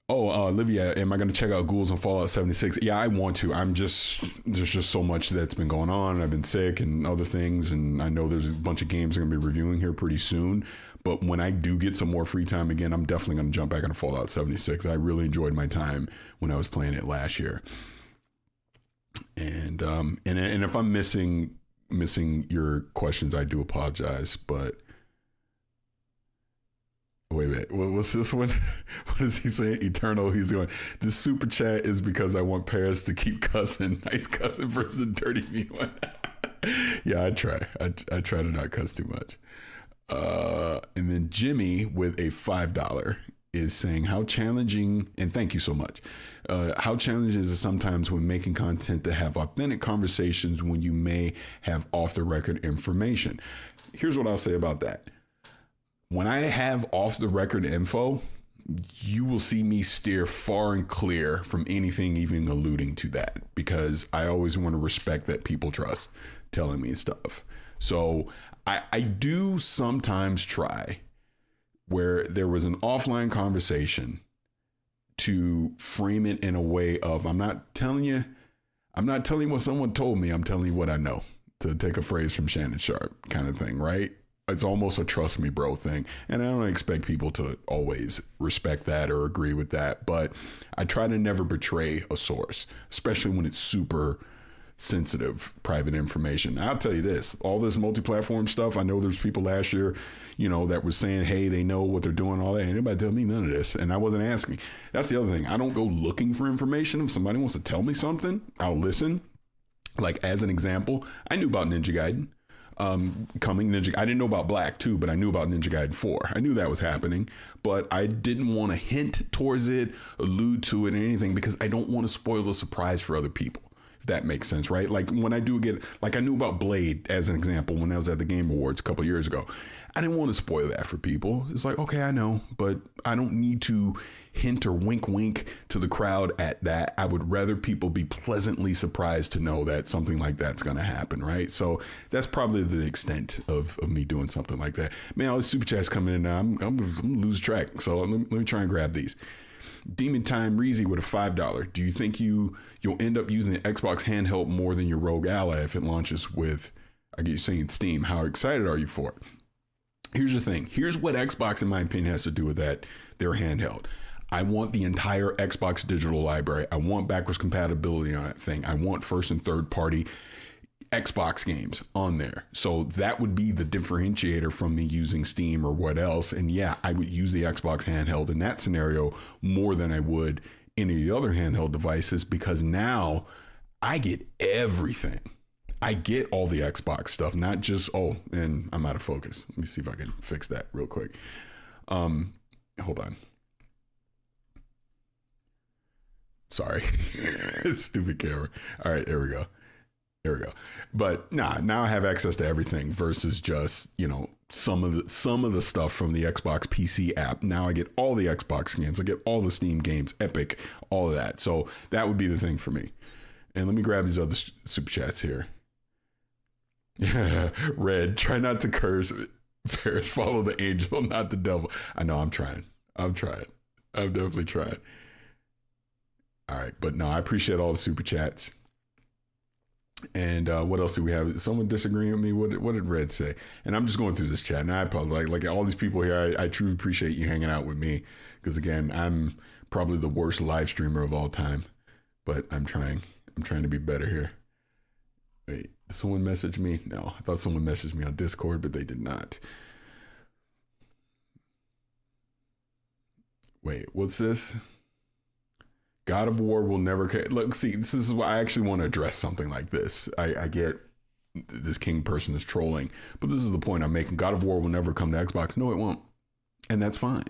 Oh, Olivia, am I going to check out Ghouls on Fallout 76? Yeah, I want to. There's just so much that's been going on. I've been sick and other things. And I know there's a bunch of games I'm going to be reviewing here pretty soon. But when I do get some more free time again, I'm definitely going to jump back into Fallout 76. I really enjoyed my time when I was playing it last year. And if I'm missing your questions, I do apologize, but wait a minute. What's this one? What is he saying? Eternal. He's going, this super chat is because I want Paris to keep cussing. Nice cussing versus a dirty mean one. Yeah, I try. I try to not cuss too much. And then Jimmy with a $5 is saying, how challenging, and thank you so much. How challenging is it sometimes when making content to have authentic conversations when you may have off the record information? Here's what I'll say about that. When I have off the record info, you will see me steer far and clear from anything even alluding to that, because I always want to respect that people trust telling me stuff. So I do sometimes try, where there was an offline conversation, to frame it in a way of, I'm not telling you what someone told me, I'm telling you what I know, to take a phrase from Shannon Sharp kind of thing, right? It's almost a trust me bro thing. And I don't expect people to always respect that or agree with that, but I try to never betray a source, especially when it's super sensitive private information. I'll tell you this, all this multi-platform stuff, I know there's people last year, that were saying, hey, they know what they're doing, all that. And anybody tell me none of this. And I wasn't asking. That's the other thing. I don't go looking for information. If somebody wants to tell me something, I'll listen. Like, as an example, I knew about Ninja Gaiden. I didn't know about Black 2, but I knew about Ninja Gaiden 4. I knew that was happening, but I didn't want to hint towards it, allude to it, or anything, because I don't want to spoil the surprise for other people. If that makes sense, right? Like, when I do get, like, I knew about Blade as an example when I was at the Game Awards a couple of years ago. I didn't want to spoil that for people. It's like, okay, I know, but I don't need to hint or wink to the crowd at that. I would rather people be pleasantly surprised to know that something like that's going to happen, right? So that's probably the extent of me doing something like that. Man, all the super chats coming in now. I'm going to lose track. So let me try and grab these. Demon Time Reezy with a $5. Do you think you'll end up using the Xbox handheld more than your Rogue Ally if it launches with, I get you saying, Steam? How excited are you for it? Here's the thing. Here's what Xbox, in my opinion, has to do with that, their handheld. I want the entire Xbox digital library. I want backwards compatibility on that thing. I want first and third party Xbox games on there. So that would be the differentiator from me using Steam or what else. And yeah, I would use the Xbox handheld in that scenario more than I would any of the other handheld devices, because now I get everything. I get all the Xbox stuff, not just, and I'm out of focus. Let me see if I can fix that real quick. Hold on. Sorry. Stupid camera. All right, there we go. But now I have access to everything versus just, some of the stuff from the Xbox PC app. Now I get all the Xbox games. I get all the Steam games, Epic, all of that. So that would be the thing for me. And let me grab these other super chats here. Red, try not to curse. Paris, follow the angel, not the devil. I know, I'm trying. I'm definitely trying. All right, but no, I appreciate all the super chats. And what else do we have? Is someone disagreeing with me? What did Red say? And I'm just going through this chat, and I apologize. Like all these people here, I truly appreciate you hanging out with me, because again, I'm probably the worst live streamer of all time, but I'm trying to be better here. Wait, did someone message me? No, I thought someone messaged me on Discord, but they did not. Wait, what's this? God of War will never... Look, see, this is why I actually want to address something like this. I get this King person is trolling. But this is the point I'm making. God of War will never come to Xbox. No, it won't. And that's fine.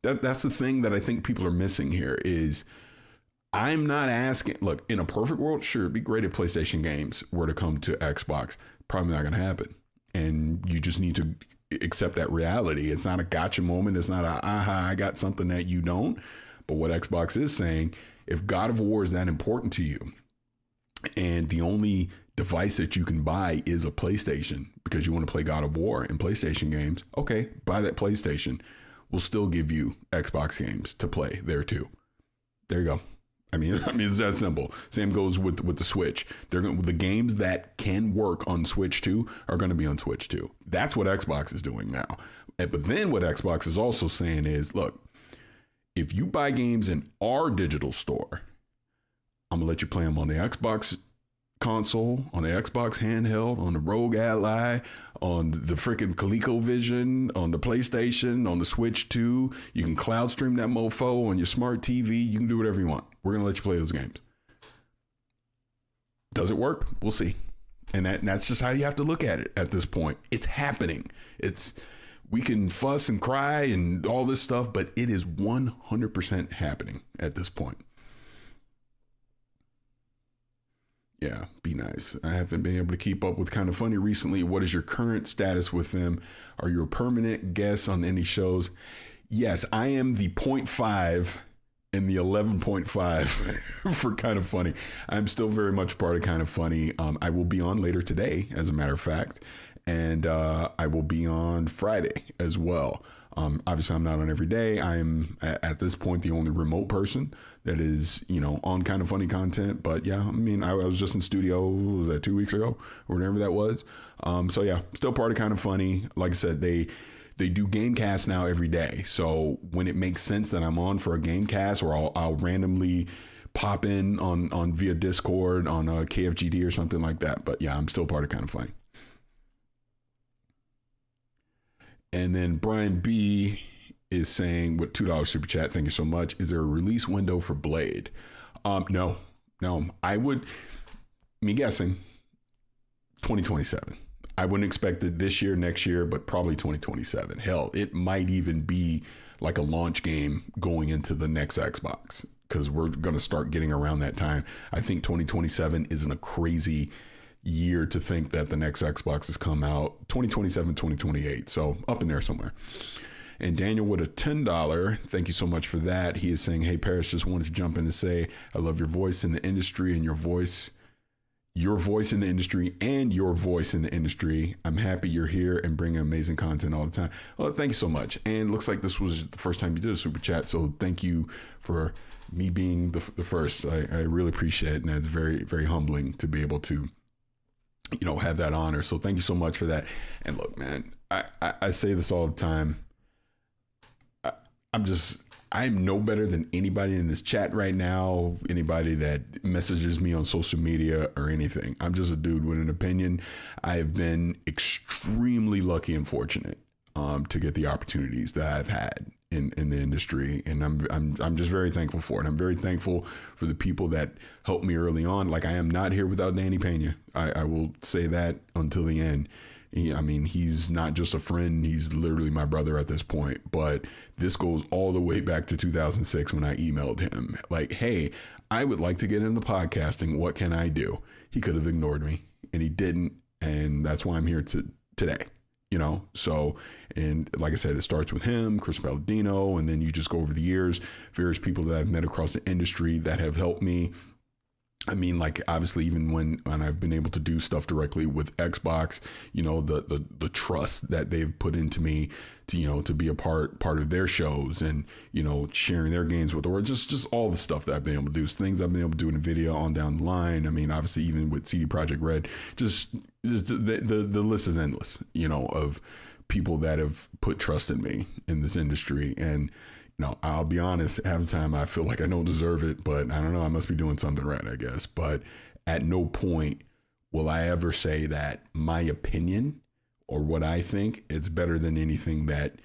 That's the thing that I think people are missing here is I'm not asking. Look, in a perfect world, sure, it'd be great if PlayStation games were to come to Xbox. Probably not going to happen. And you just need to accept that reality. It's not a gotcha moment. It's not a, aha, I got something that you don't. But what Xbox is saying, if God of War is that important to you, and the only device that you can buy is a PlayStation because you want to play God of War and PlayStation games, okay, buy that PlayStation. We'll still give you Xbox games to play there too. There you go. I mean, it's that simple. Same goes with the Switch. The games that can work on Switch 2 are going to be on Switch 2. That's what Xbox is doing now. But then what Xbox is also saying is, look, if you buy games in our digital store, I'm going to let you play them on the Xbox console, on the Xbox handheld, on the Rogue Ally, on the freaking ColecoVision, on the PlayStation, on the Switch 2. You can cloud stream that mofo on your smart TV. You can do whatever you want. We're going to let you play those games. Does it work? We'll see. And that's just how you have to look at it at this point. It's happening. We can fuss and cry and all this stuff, but it is 100% happening at this point. Yeah, be nice. I haven't been able to keep up with Kind of Funny recently. What is your current status with them? Are you a permanent guest on any shows? Yes, I am the 0.5 and the 11.5 for Kind of Funny. I'm still very much part of Kind of Funny. I will be on later today, as a matter of fact. And I will be on Friday as well. Obviously, I'm not on every day. I'm at this point the only remote person that is, on Kind of Funny content. But yeah, I mean, I was just in studio, was that 2 weeks ago or whatever that was? So yeah, still part of Kind of Funny. Like I said, they do Gamecast now every day. So when it makes sense that I'm on for a Gamecast, or I'll randomly pop in on via Discord on a KFGD or something like that. But yeah, I'm still part of Kind of Funny. And then Brian B is saying with $2 super chat, thank you so much. Is there a release window for Blade? No. I would, me guessing, 2027. I wouldn't expect it this year, next year, but probably 2027. Hell, it might even be like a launch game going into the next Xbox, because we're going to start getting around that time. I think 2027 isn't a crazy year to think that the next Xbox has come out. 2027, 2028. So up in there somewhere. And Daniel with a $10. Thank you so much for that. He is saying, hey, Paris, just wanted to jump in to say, I love your voice in the industry and your voice in the industry and your voice in the industry. I'm happy you're here and bringing amazing content all the time. Well, thank you so much. And looks like this was the first time you did a super chat. So thank you for me being the first. I really appreciate it. And it's very, very humbling to be able to have that honor. So thank you so much for that. And look, man, I say this all the time. I'm no better than anybody in this chat right now, anybody that messages me on social media or anything. I'm just a dude with an opinion. I have been extremely lucky and fortunate to get the opportunities that I've had in the industry, and I'm just very thankful for it. I'm very thankful for the people that helped me early on. Like, I am not here without Danny Pena. I will say that until the end. He's not just a friend, he's literally my brother at this point. But this goes all the way back to 2006 when I emailed him like, hey, I would like to get into podcasting. What can I do? He could have ignored me, and he didn't. And that's why I'm here today. So, and like I said, it starts with him, Chris Palladino, and then you just go over the years, various people that I've met across the industry that have helped me. I mean, like, obviously, even when I've been able to do stuff directly with Xbox, the trust that they've put into me to be a part of their shows and, sharing their games with the world, just all the stuff that I've been able to do, things I've been able to do in video on down the line. I mean, obviously, even with CD Projekt Red, just the list is endless, of people that have put trust in me in this industry. And I'll be honest, half the time I feel like I don't deserve it, but I don't know, I must be doing something right, I guess. But at no point will I ever say that my opinion or what I think is better than anything that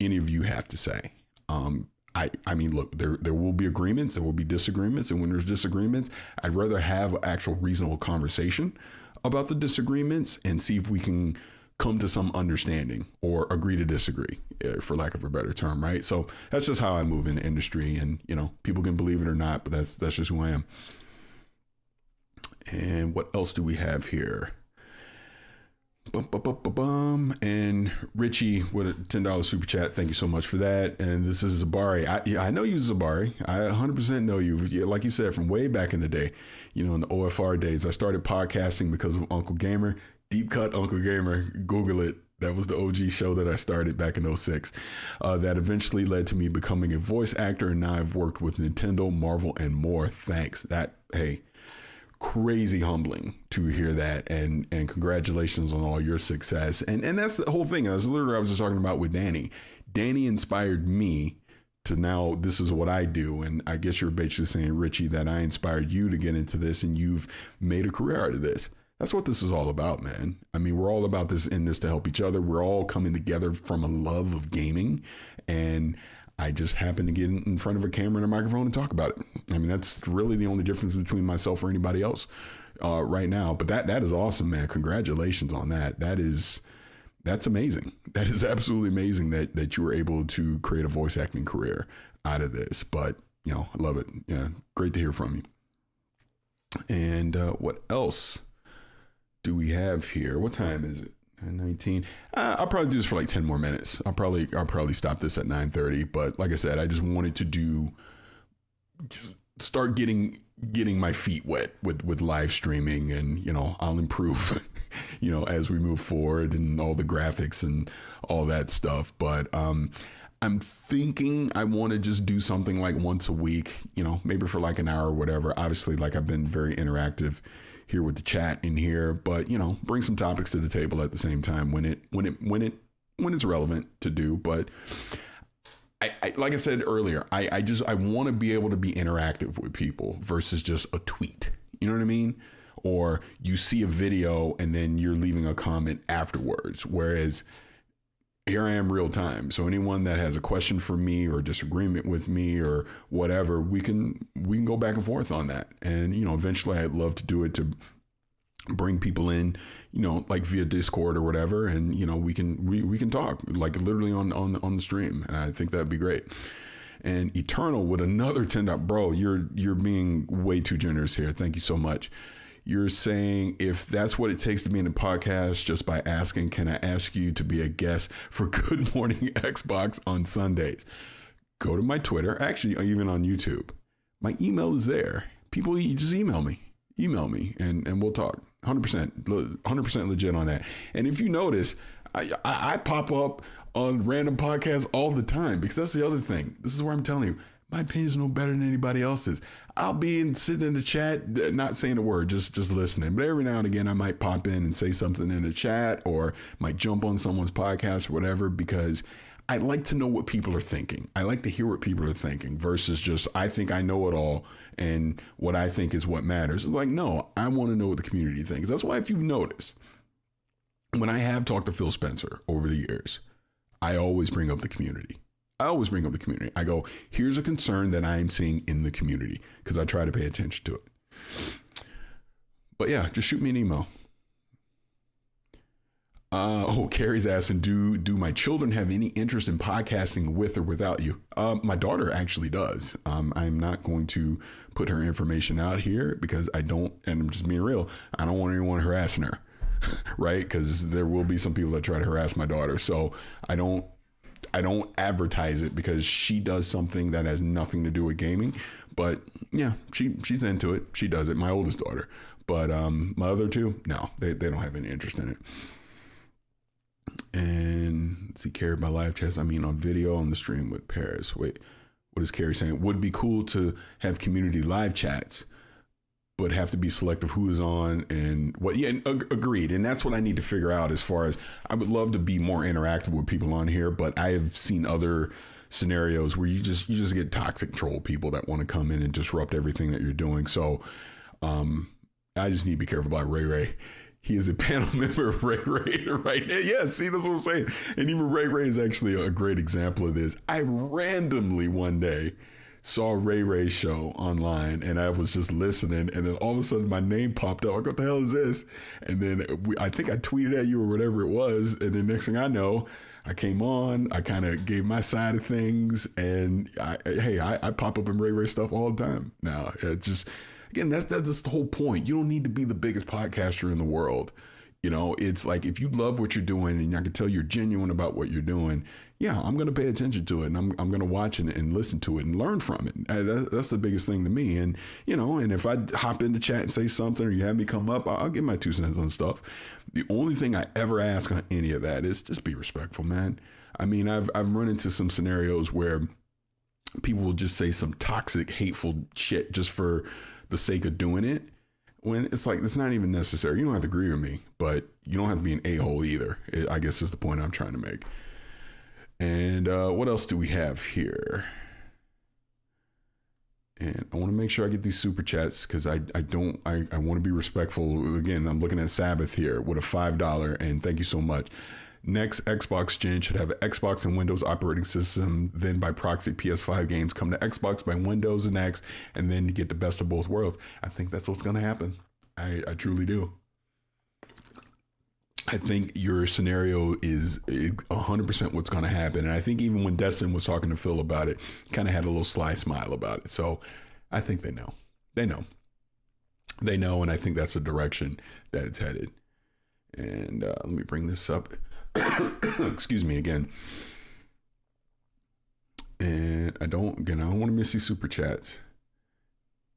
any of you have to say. I mean, look, there will be agreements, there will be disagreements. And when there's disagreements, I'd rather have an actual reasonable conversation about the disagreements and see if we can come to some understanding or agree to disagree, for lack of a better term, right? So that's just how I move in the industry, and people can believe it or not, but that's just who I am. And what else do we have here? And Richie with a $10 super chat. Thank you so much for that. And this is Zabari. I know you, Zabari. I 100% know you. Like you said, from way back in the day, in the OFR days, I started podcasting because of Uncle Gamer. Deep Cut Uncle Gamer. Google it. That was the OG show that I started back in 06. That eventually led to me becoming a voice actor. And now I've worked with Nintendo, Marvel, and more. Thanks. Crazy humbling to hear that, and congratulations on all your success. And that's the whole thing. I was just talking about with Danny. Danny inspired me to now this is what I do. And I guess you're basically saying, Richie, that I inspired you to get into this and you've made a career out of this. That's what this is all about, man. I mean, we're all about this to help each other. We're all coming together from a love of gaming, and I just happen to get in front of a camera and a microphone and talk about it. I mean, that's really the only difference between myself or anybody else right now. But that is awesome, man. Congratulations on that. That's amazing. That is absolutely amazing that you were able to create a voice acting career out of this. But, I love it. Yeah, great to hear from you. And what else do we have here? What time is it? 19. I'll probably do this for like 10 more minutes. I'll probably stop this at 9:30. But like I said, I just wanted to start getting my feet wet with live streaming, and I'll improve as we move forward, and all the graphics and all that stuff. But I'm thinking I want to just do something like once a week, maybe for like an hour or whatever. Obviously, like I've been very interactive here with the chat in here, but bring some topics to the table at the same time when it's relevant to do. But I like I said earlier, I want to be able to be interactive with people versus just a tweet. You know what I mean? Or you see a video and then you're leaving a comment afterwards. Whereas here I am real time. So anyone that has a question for me or disagreement with me or whatever, we can go back and forth on that. And, eventually I'd love to do it to bring people in, like via Discord or whatever. And, we can talk like literally on the stream. And I think that'd be great. And Eternal with another $10. Bro, you're being way too generous here. Thank you so much. You're saying, if that's what it takes to be in a podcast, just by asking, can I ask you to be a guest for Good Morning Xbox on Sundays? Go to my Twitter, actually, even on YouTube. My email is there. People, you just email me, and we'll talk. 100% legit on that. And if you notice, I pop up on random podcasts all the time, because that's the other thing. This is where I'm telling you, my opinion is no better than anybody else's. I'll be sitting in the chat, not saying a word, just listening. But every now and again, I might pop in and say something in the chat, or might jump on someone's podcast or whatever, because I like to know what people are thinking. I like to hear what people are thinking versus just, I think I know it all and what I think is what matters. It's like, no, I want to know what the community thinks. That's why, if you've noticed, when I have talked to Phil Spencer over the years, I always bring up the community. I go, here's a concern that I'm seeing in the community, because I try to pay attention to it. But yeah, just shoot me an email. Carrie's asking, do my children have any interest in podcasting with or without you? My daughter actually does. I'm not going to put her information out here because I don't, and I'm just being real, I don't want anyone harassing her, right? Because there will be some people that try to harass my daughter. So I don't advertise it, because she does something that has nothing to do with gaming. But yeah, she's into it. She does it. My oldest daughter. But my other two, no, they don't have any interest in it. And let's see, Carrie by live chats. I mean, on video on the stream with Paris. Wait, what is Carrie saying? Would be cool to have community live chats, but have to be selective who is on and what. Yeah, agreed. And that's what I need to figure out, as far as, I would love to be more interactive with people on here, but I have seen other scenarios where you just get toxic troll people that want to come in and disrupt everything that you're doing. So I just need to be careful about Ray. He is a panel member of Ray right now. Yeah, see, that's what I'm saying. And even Ray is actually a great example of this. I randomly one day saw Ray Ray's show online, and I was just listening, and then all of a sudden my name popped up. Like, what the hell is this? And then I think I tweeted at you or whatever it was, and then next thing I know, I came on, I kind of gave my side of things, and I pop up in Ray Ray stuff all the time now. It just, again, that's the whole point. You don't need to be the biggest podcaster in the world. You know, it's like, if you love what you're doing and I can tell you're genuine about what you're doing, yeah, I'm going to pay attention to it, and I'm going to watch it and listen to it and learn from it. That's the biggest thing to me. And, you know, and if I hop in the chat and say something, or you have me come up, I'll give my 2 cents on stuff. The only thing I ever ask on any of that is just be respectful, man. I mean, I've run into some scenarios where people will just say some toxic, hateful shit just for the sake of doing it, when it's like, it's not even necessary. You don't have to agree with me, but you don't have to be an a-hole either, I guess is the point I'm trying to make. And what else do we have here? And I want to make sure I get these super chats, because I want to be respectful. Again, I'm looking at Sabbath here with a $5, and thank you so much. Next Xbox gen should have an Xbox and Windows operating system. Then by proxy, PS5 games come to Xbox by Windows and X, and then you get the best of both worlds. I think that's what's going to happen. I truly do. I think your scenario is 100% what's going to happen. And I think even when Destin was talking to Phil about it, kind of had a little sly smile about it. So I think they know. They know, and I think that's the direction that it's headed. And let me bring this up. Excuse me again. And I don't want to miss these super chats.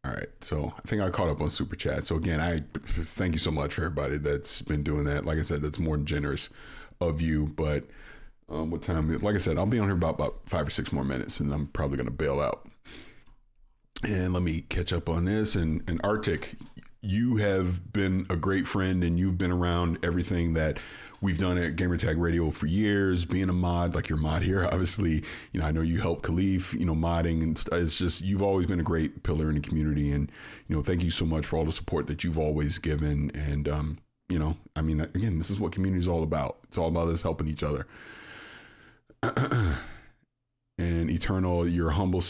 All right, so I think I caught up on super chat. So again, I thank you so much for everybody that's been doing that. Like I said, that's more than generous of you. But what time? Like I said, I'll be on here about 5 or 6 more minutes, and I'm probably going to bail out. And let me catch up on this. And Arctic, you have been a great friend, and you've been around everything that we've done at Gamertag Radio for years, being a mod, like your mod here, obviously. You know, I know you help Khalif, you know, modding, and it's just, you've always been a great pillar in the community. And, you know, thank you so much for all the support that you've always given. And, you know, I mean, again, this is what community is all about. It's all about us helping each other. And Eternal, you're humble.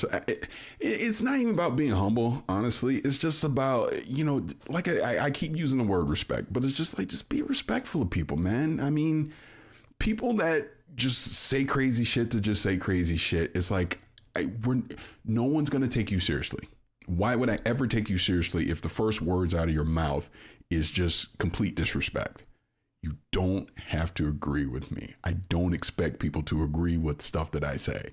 It's not even about being humble, honestly. It's just about, you know, like I keep using the word respect, but it's just like, just be respectful of people, man. I mean, people that just say crazy shit to just say crazy shit. It's like, no one's going to take you seriously. Why would I ever take you seriously if the first words out of your mouth is just complete disrespect? You don't have to agree with me. I don't expect people to agree with stuff that I say.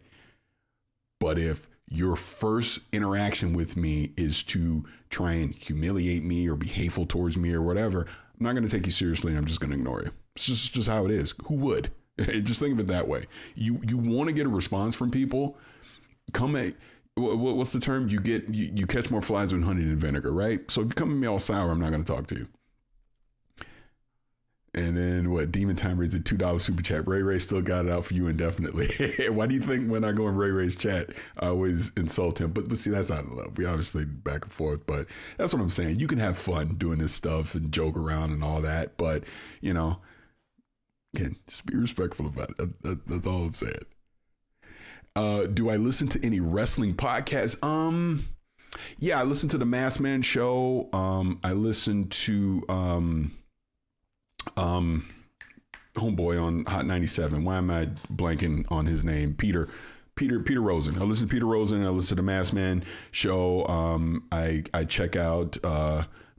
But if your first interaction with me is to try and humiliate me or be hateful towards me or whatever, I'm not going to take you seriously, and I'm just going to ignore you. It's just how it is. Who would? Just think of it that way. You want to get a response from people. What's the term? You catch more flies with honey than vinegar, right? So if you come at me all sour, I'm not going to talk to you. And then what? Demon Time raised a $2 super chat. Ray Ray still got it out for you indefinitely. Why do you think when I go in Ray Ray's chat, I always insult him? But see, that's out of love. We obviously back and forth, but that's what I'm saying. You can have fun doing this stuff and joke around and all that, but you know, again, just be respectful about it. That's all I'm saying. Do I listen to any wrestling podcasts? Yeah, I listen to the Masked Man Show. I listen to homeboy on Hot 97. Why am I blanking on his name? Peter Rosen. I listen to Peter Rosen. I listen to the Masked Man Show. I check out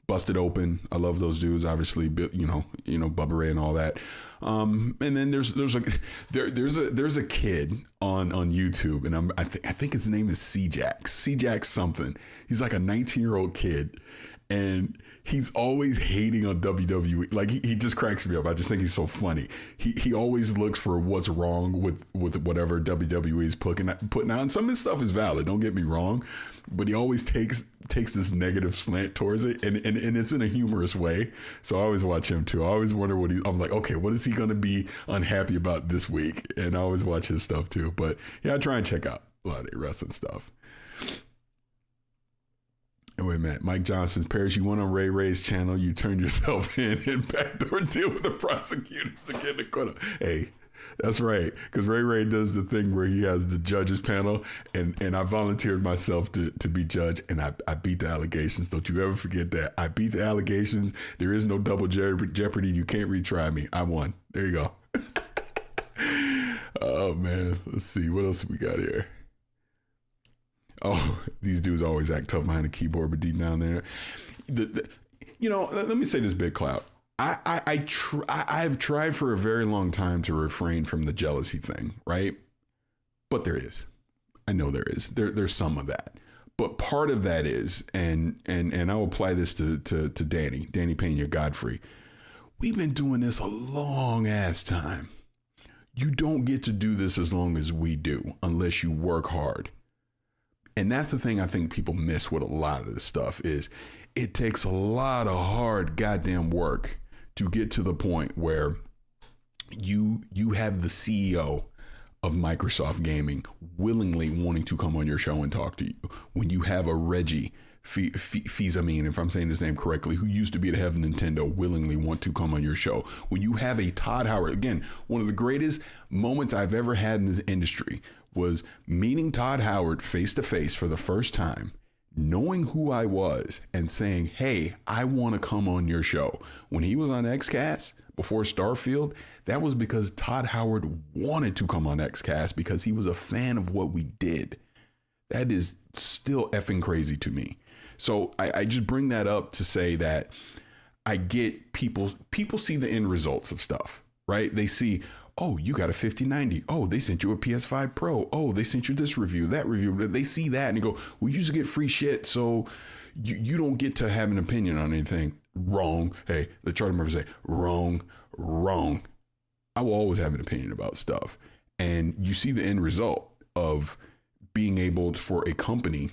Busted Open. I love those dudes. Obviously, you know Bubba Ray and all that. And then there's a kid on YouTube, and I think his name is C-Jax something. He's like a 19-year-old kid, and he's always hating on WWE. Like he just cracks me up. I just think he's so funny. He always looks for what's wrong with whatever WWE is putting out. And some of his stuff is valid. Don't get me wrong, but he always takes this negative slant towards it, and it's in a humorous way. So I always watch him too. I always wonder I'm like, okay, what is he going to be unhappy about this week? And I always watch his stuff too. But yeah, I try and check out a lot of the wrestling stuff. And wait a minute, Mike Johnson, Paris, you went on Ray Ray's channel, you turned yourself in and backdoor deal with the prosecutors to get the quota. Hey, That's right. Because Ray does the thing where he has the judges panel, and I volunteered myself to be judge, and I beat the allegations. Don't you ever forget that. I beat the allegations. There is no double jeopardy. You can't retry me. I won. There you go. Oh, man. Let's see. What else we got here? Oh, these dudes always act tough behind the keyboard, but deep down there. Let me say this, Big Clout. I've tried for a very long time to refrain from the jealousy thing, right? But there is. I know there is. There's some of that. But part of that is, and I'll apply this to Danny Pena Godfrey. We've been doing this a long ass time. You don't get to do this as long as we do unless you work hard. And that's the thing I think people miss with a lot of this stuff is it takes a lot of hard goddamn work to get to the point where you have the CEO of Microsoft Gaming willingly wanting to come on your show and talk to you. When you have a Reggie Fils-Aimé, if I'm saying his name correctly, who used to be the head of Nintendo, willingly want to come on your show. When you have a Todd Howard, again, one of the greatest moments I've ever had in this industry was meeting Todd Howard face to face for the first time, knowing who I was and saying, hey, I want to come on your show. When he was on XCast before Starfield, that was because Todd Howard wanted to come on XCast because he was a fan of what we did. That is still effing crazy to me. So I just bring that up to say that I get people see the end results of stuff, right? They see, oh, you got a 5090. Oh, they sent you a PS5 Pro. Oh, they sent you this review, that review. They see that and they go, well, you just get free shit. So you don't get to have an opinion on anything. Wrong. Hey, the Charlie Murphy say, wrong. I will always have an opinion about stuff. And you see the end result of being able for a company,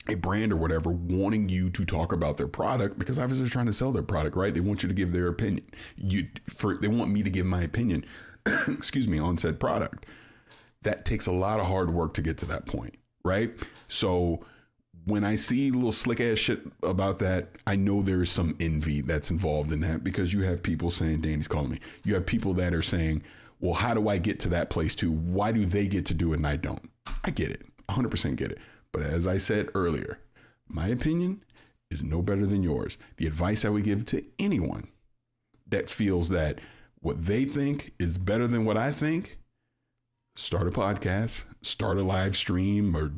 a brand or whatever, wanting you to talk about their product because obviously they're trying to sell their product, right? They want you to give their opinion. They want me to give my opinion, excuse me, on said product. That takes a lot of hard work to get to that point, right? So when I see little slick ass shit about that, I know there is some envy that's involved in that because you have people saying, Danny's calling me. You have people that are saying, well, how do I get to that place too? Why do they get to do it and I don't? I get it. 100% get it. But as I said earlier, my opinion is no better than yours. The advice I would give to anyone that feels that what they think is better than what I think, start a podcast, start a live stream or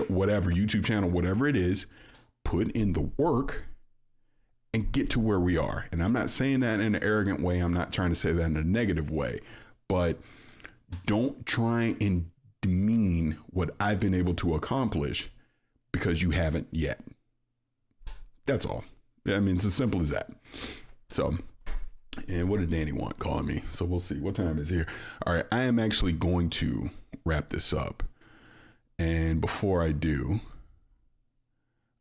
whatever, YouTube channel, whatever it is, put in the work and get to where we are. And I'm not saying that in an arrogant way. I'm not trying to say that in a negative way, but don't try and demean what I've been able to accomplish because you haven't yet. That's all. I mean, it's as simple as that. So, and what did Danny want calling me? So we'll see. What time is here? All right. I am actually going to wrap this up. And before I do,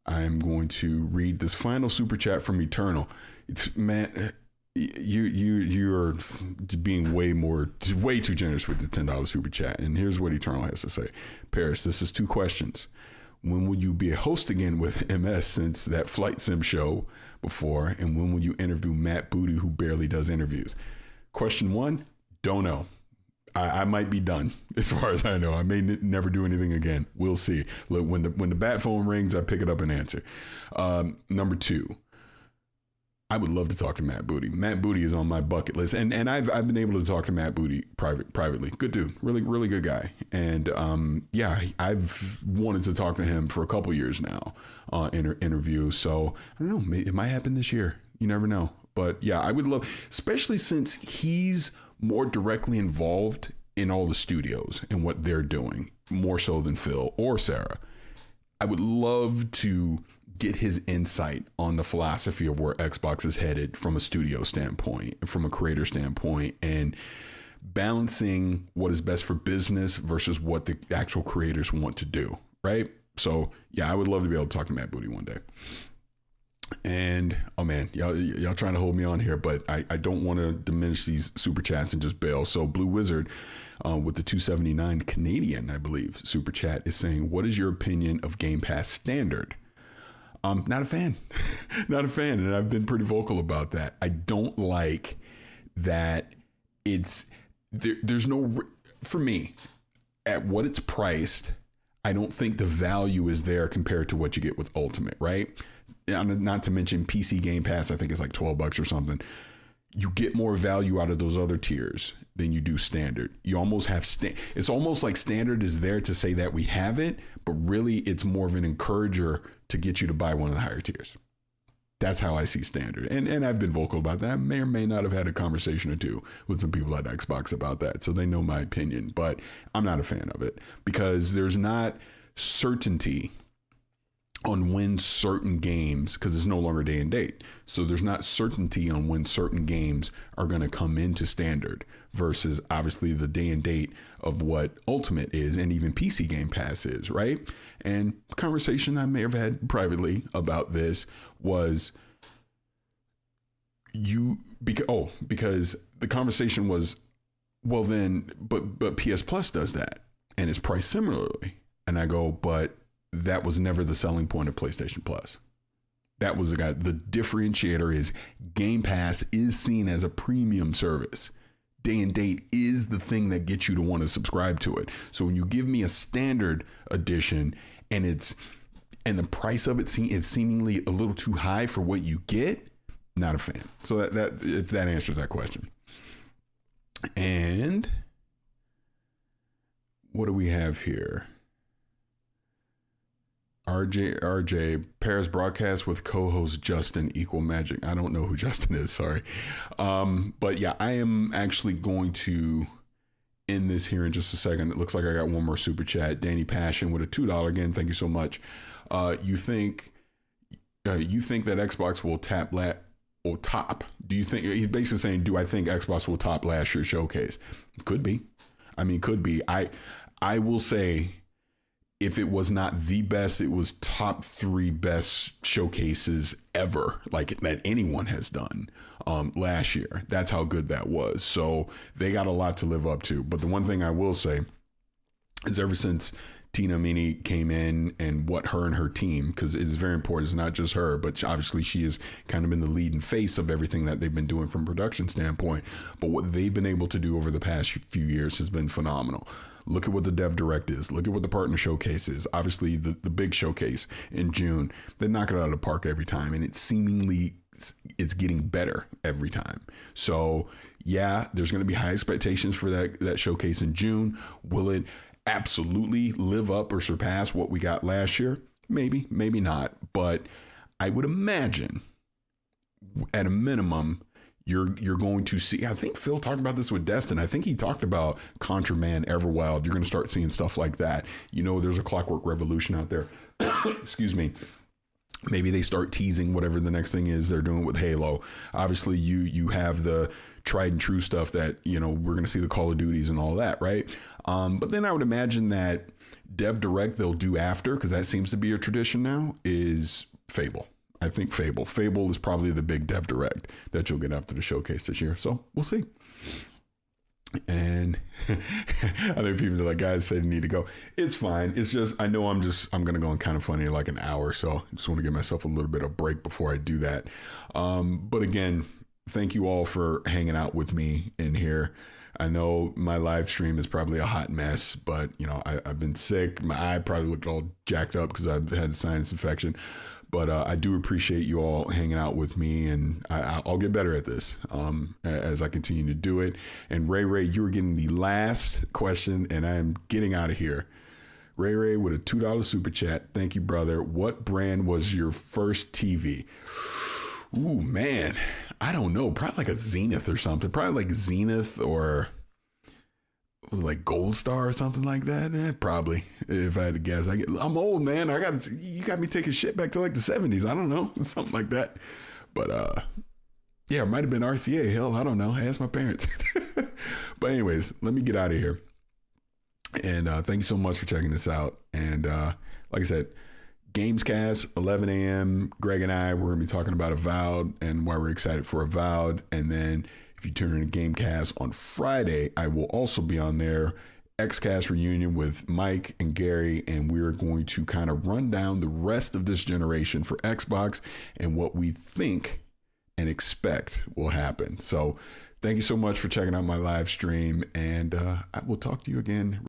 I'm going to read this final super chat from Eternal. Man, you are being way too generous with the $10 super chat. And here's what Eternal has to say. Paris, this is 2 questions. When will you be a host again with MS since that flight sim show before? And when will you interview Matt Booty, who barely does interviews? Question 1, don't know. I might be done as far as I know. I may never do anything again. We'll see. Look, when the bat phone rings, I pick it up and answer. Number 2, I would love to talk to Matt Booty. Matt Booty is on my bucket list. And I've been able to talk to Matt Booty privately. Good dude. Really, really good guy. And yeah, I've wanted to talk to him for a couple years now interview. So I don't know, it might happen this year. You never know. But yeah, I would love, especially since he's more directly involved in all the studios and what they're doing, more so than Phil or Sarah. I would love to get his insight on the philosophy of where Xbox is headed from a studio standpoint, from a creator standpoint, and balancing what is best for business versus what the actual creators want to do, right? So yeah, I would love to be able to talk to Matt Booty one day. And oh man, y'all trying to hold me on here, but I don't want to diminish these super chats and just bail. So Blue Wizard with the 279 Canadian, I believe, super chat is saying, what is your opinion of Game Pass Standard? Not a fan, not a fan. And I've been pretty vocal about that. I don't like that there's no, for me, at what it's priced, I don't think the value is there compared to what you get with Ultimate, right? Not to mention PC Game Pass, I think it's like $12 or something. You get more value out of those other tiers than you do standard. You almost have, it's almost like standard is there to say that we have it, but really it's more of an encourager to get you to buy one of the higher tiers. That's how I see standard. And I've been vocal about that. I may or may not have had a conversation or two with some people at Xbox about that. So they know my opinion, but I'm not a fan of it because there's not certainty on when certain games, because it's no longer day and date. So there's not certainty on when certain games are going to come into standard versus obviously the day and date of what Ultimate is and even PC Game Pass is, right? And the conversation I may have had privately about this was because the conversation was, well then, but PS Plus does that and it's priced similarly. And I go, but that was never the selling point of PlayStation Plus. That was the differentiator is Game Pass is seen as a premium service. Day and date is the thing that gets you to want to subscribe to it. So when you give me a standard edition and the price of it is seemingly a little too high for what you get, not a fan. So that if that answers that question. And what do we have here? RJ pairs broadcast with co-host Justin equal magic. I don't know who Justin is, sorry. But yeah, I am actually going to end this here in just a second. It looks like I got one more super chat. Danny Passion with a $2 again. Thank you so much. You think that Xbox will top? Do you think he's basically saying, do I think Xbox will top last year's showcase? Could be. I mean, could be. I will say, if it was not the best, it was top 3 best showcases ever, like that anyone has done last year. That's how good that was. So they got a lot to live up to. But the one thing I will say is ever since Tina Meany came in and what her and her team, because it is very important, it's not just her, but obviously she has kind of been the lead and face of everything that they've been doing from a production standpoint. But what they've been able to do over the past few years has been phenomenal. Look at what the Dev Direct is. Look at what the Partner Showcase is. Obviously, the big showcase in June, they knock it out of the park every time, and it's getting better every time. So, yeah, there's going to be high expectations for that showcase in June. Will it absolutely live up or surpass what we got last year? Maybe, maybe not. But I would imagine, at a minimum, you're going to see, I think Phil talked about this with Destin. I think he talked about Contraband, Everwild. You're going to start seeing stuff like that. You know, there's a Clockwork Revolution out there. Excuse me. Maybe they start teasing whatever the next thing is they're doing with Halo. Obviously, you have the tried and true stuff that, you know, we're going to see the Call of Duties and all that, right? But then I would imagine that Dev Direct they'll do after, because that seems to be a tradition now, is Fable. I think Fable is probably the big Dev Direct that you'll get after the showcase this year. So we'll see. And I think people are like, guys say they need to go. It's fine. It's just, I know I'm going to go on Kind of Funny in like an hour. So I just want to give myself a little bit of break before I do that. But again, thank you all for hanging out with me in here. I know my live stream is probably a hot mess, but you know, I've been sick. My eye probably looked all jacked up because I've had a sinus infection. But I do appreciate you all hanging out with me, and I'll get better at this as I continue to do it. And Ray, you were getting the last question, and I am getting out of here. Ray with a $2 super chat. Thank you, brother. What brand was your first TV? Ooh, man, I don't know. Probably like a Zenith or something. Probably like Zenith or was it like Gold Star or something like that? Probably. If I had to guess, I'm old, man. You got me taking shit back to like the 70s. I don't know, something like that. But yeah, it might have been RCA. Hell, I don't know. I asked my parents. But anyways, let me get out of here. And thank you so much for checking this out. And like I said, Gamescast, 11 a.m. Greg and I, we're going to be talking about Avowed and why we're excited for Avowed. And then if you turn in Gamecast on Friday, I will also be on there. XCast reunion with Mike and Gary, and we're going to kind of run down the rest of this generation for Xbox and what we think and expect will happen. So Thank you so much for checking out my live stream, and I will talk to you again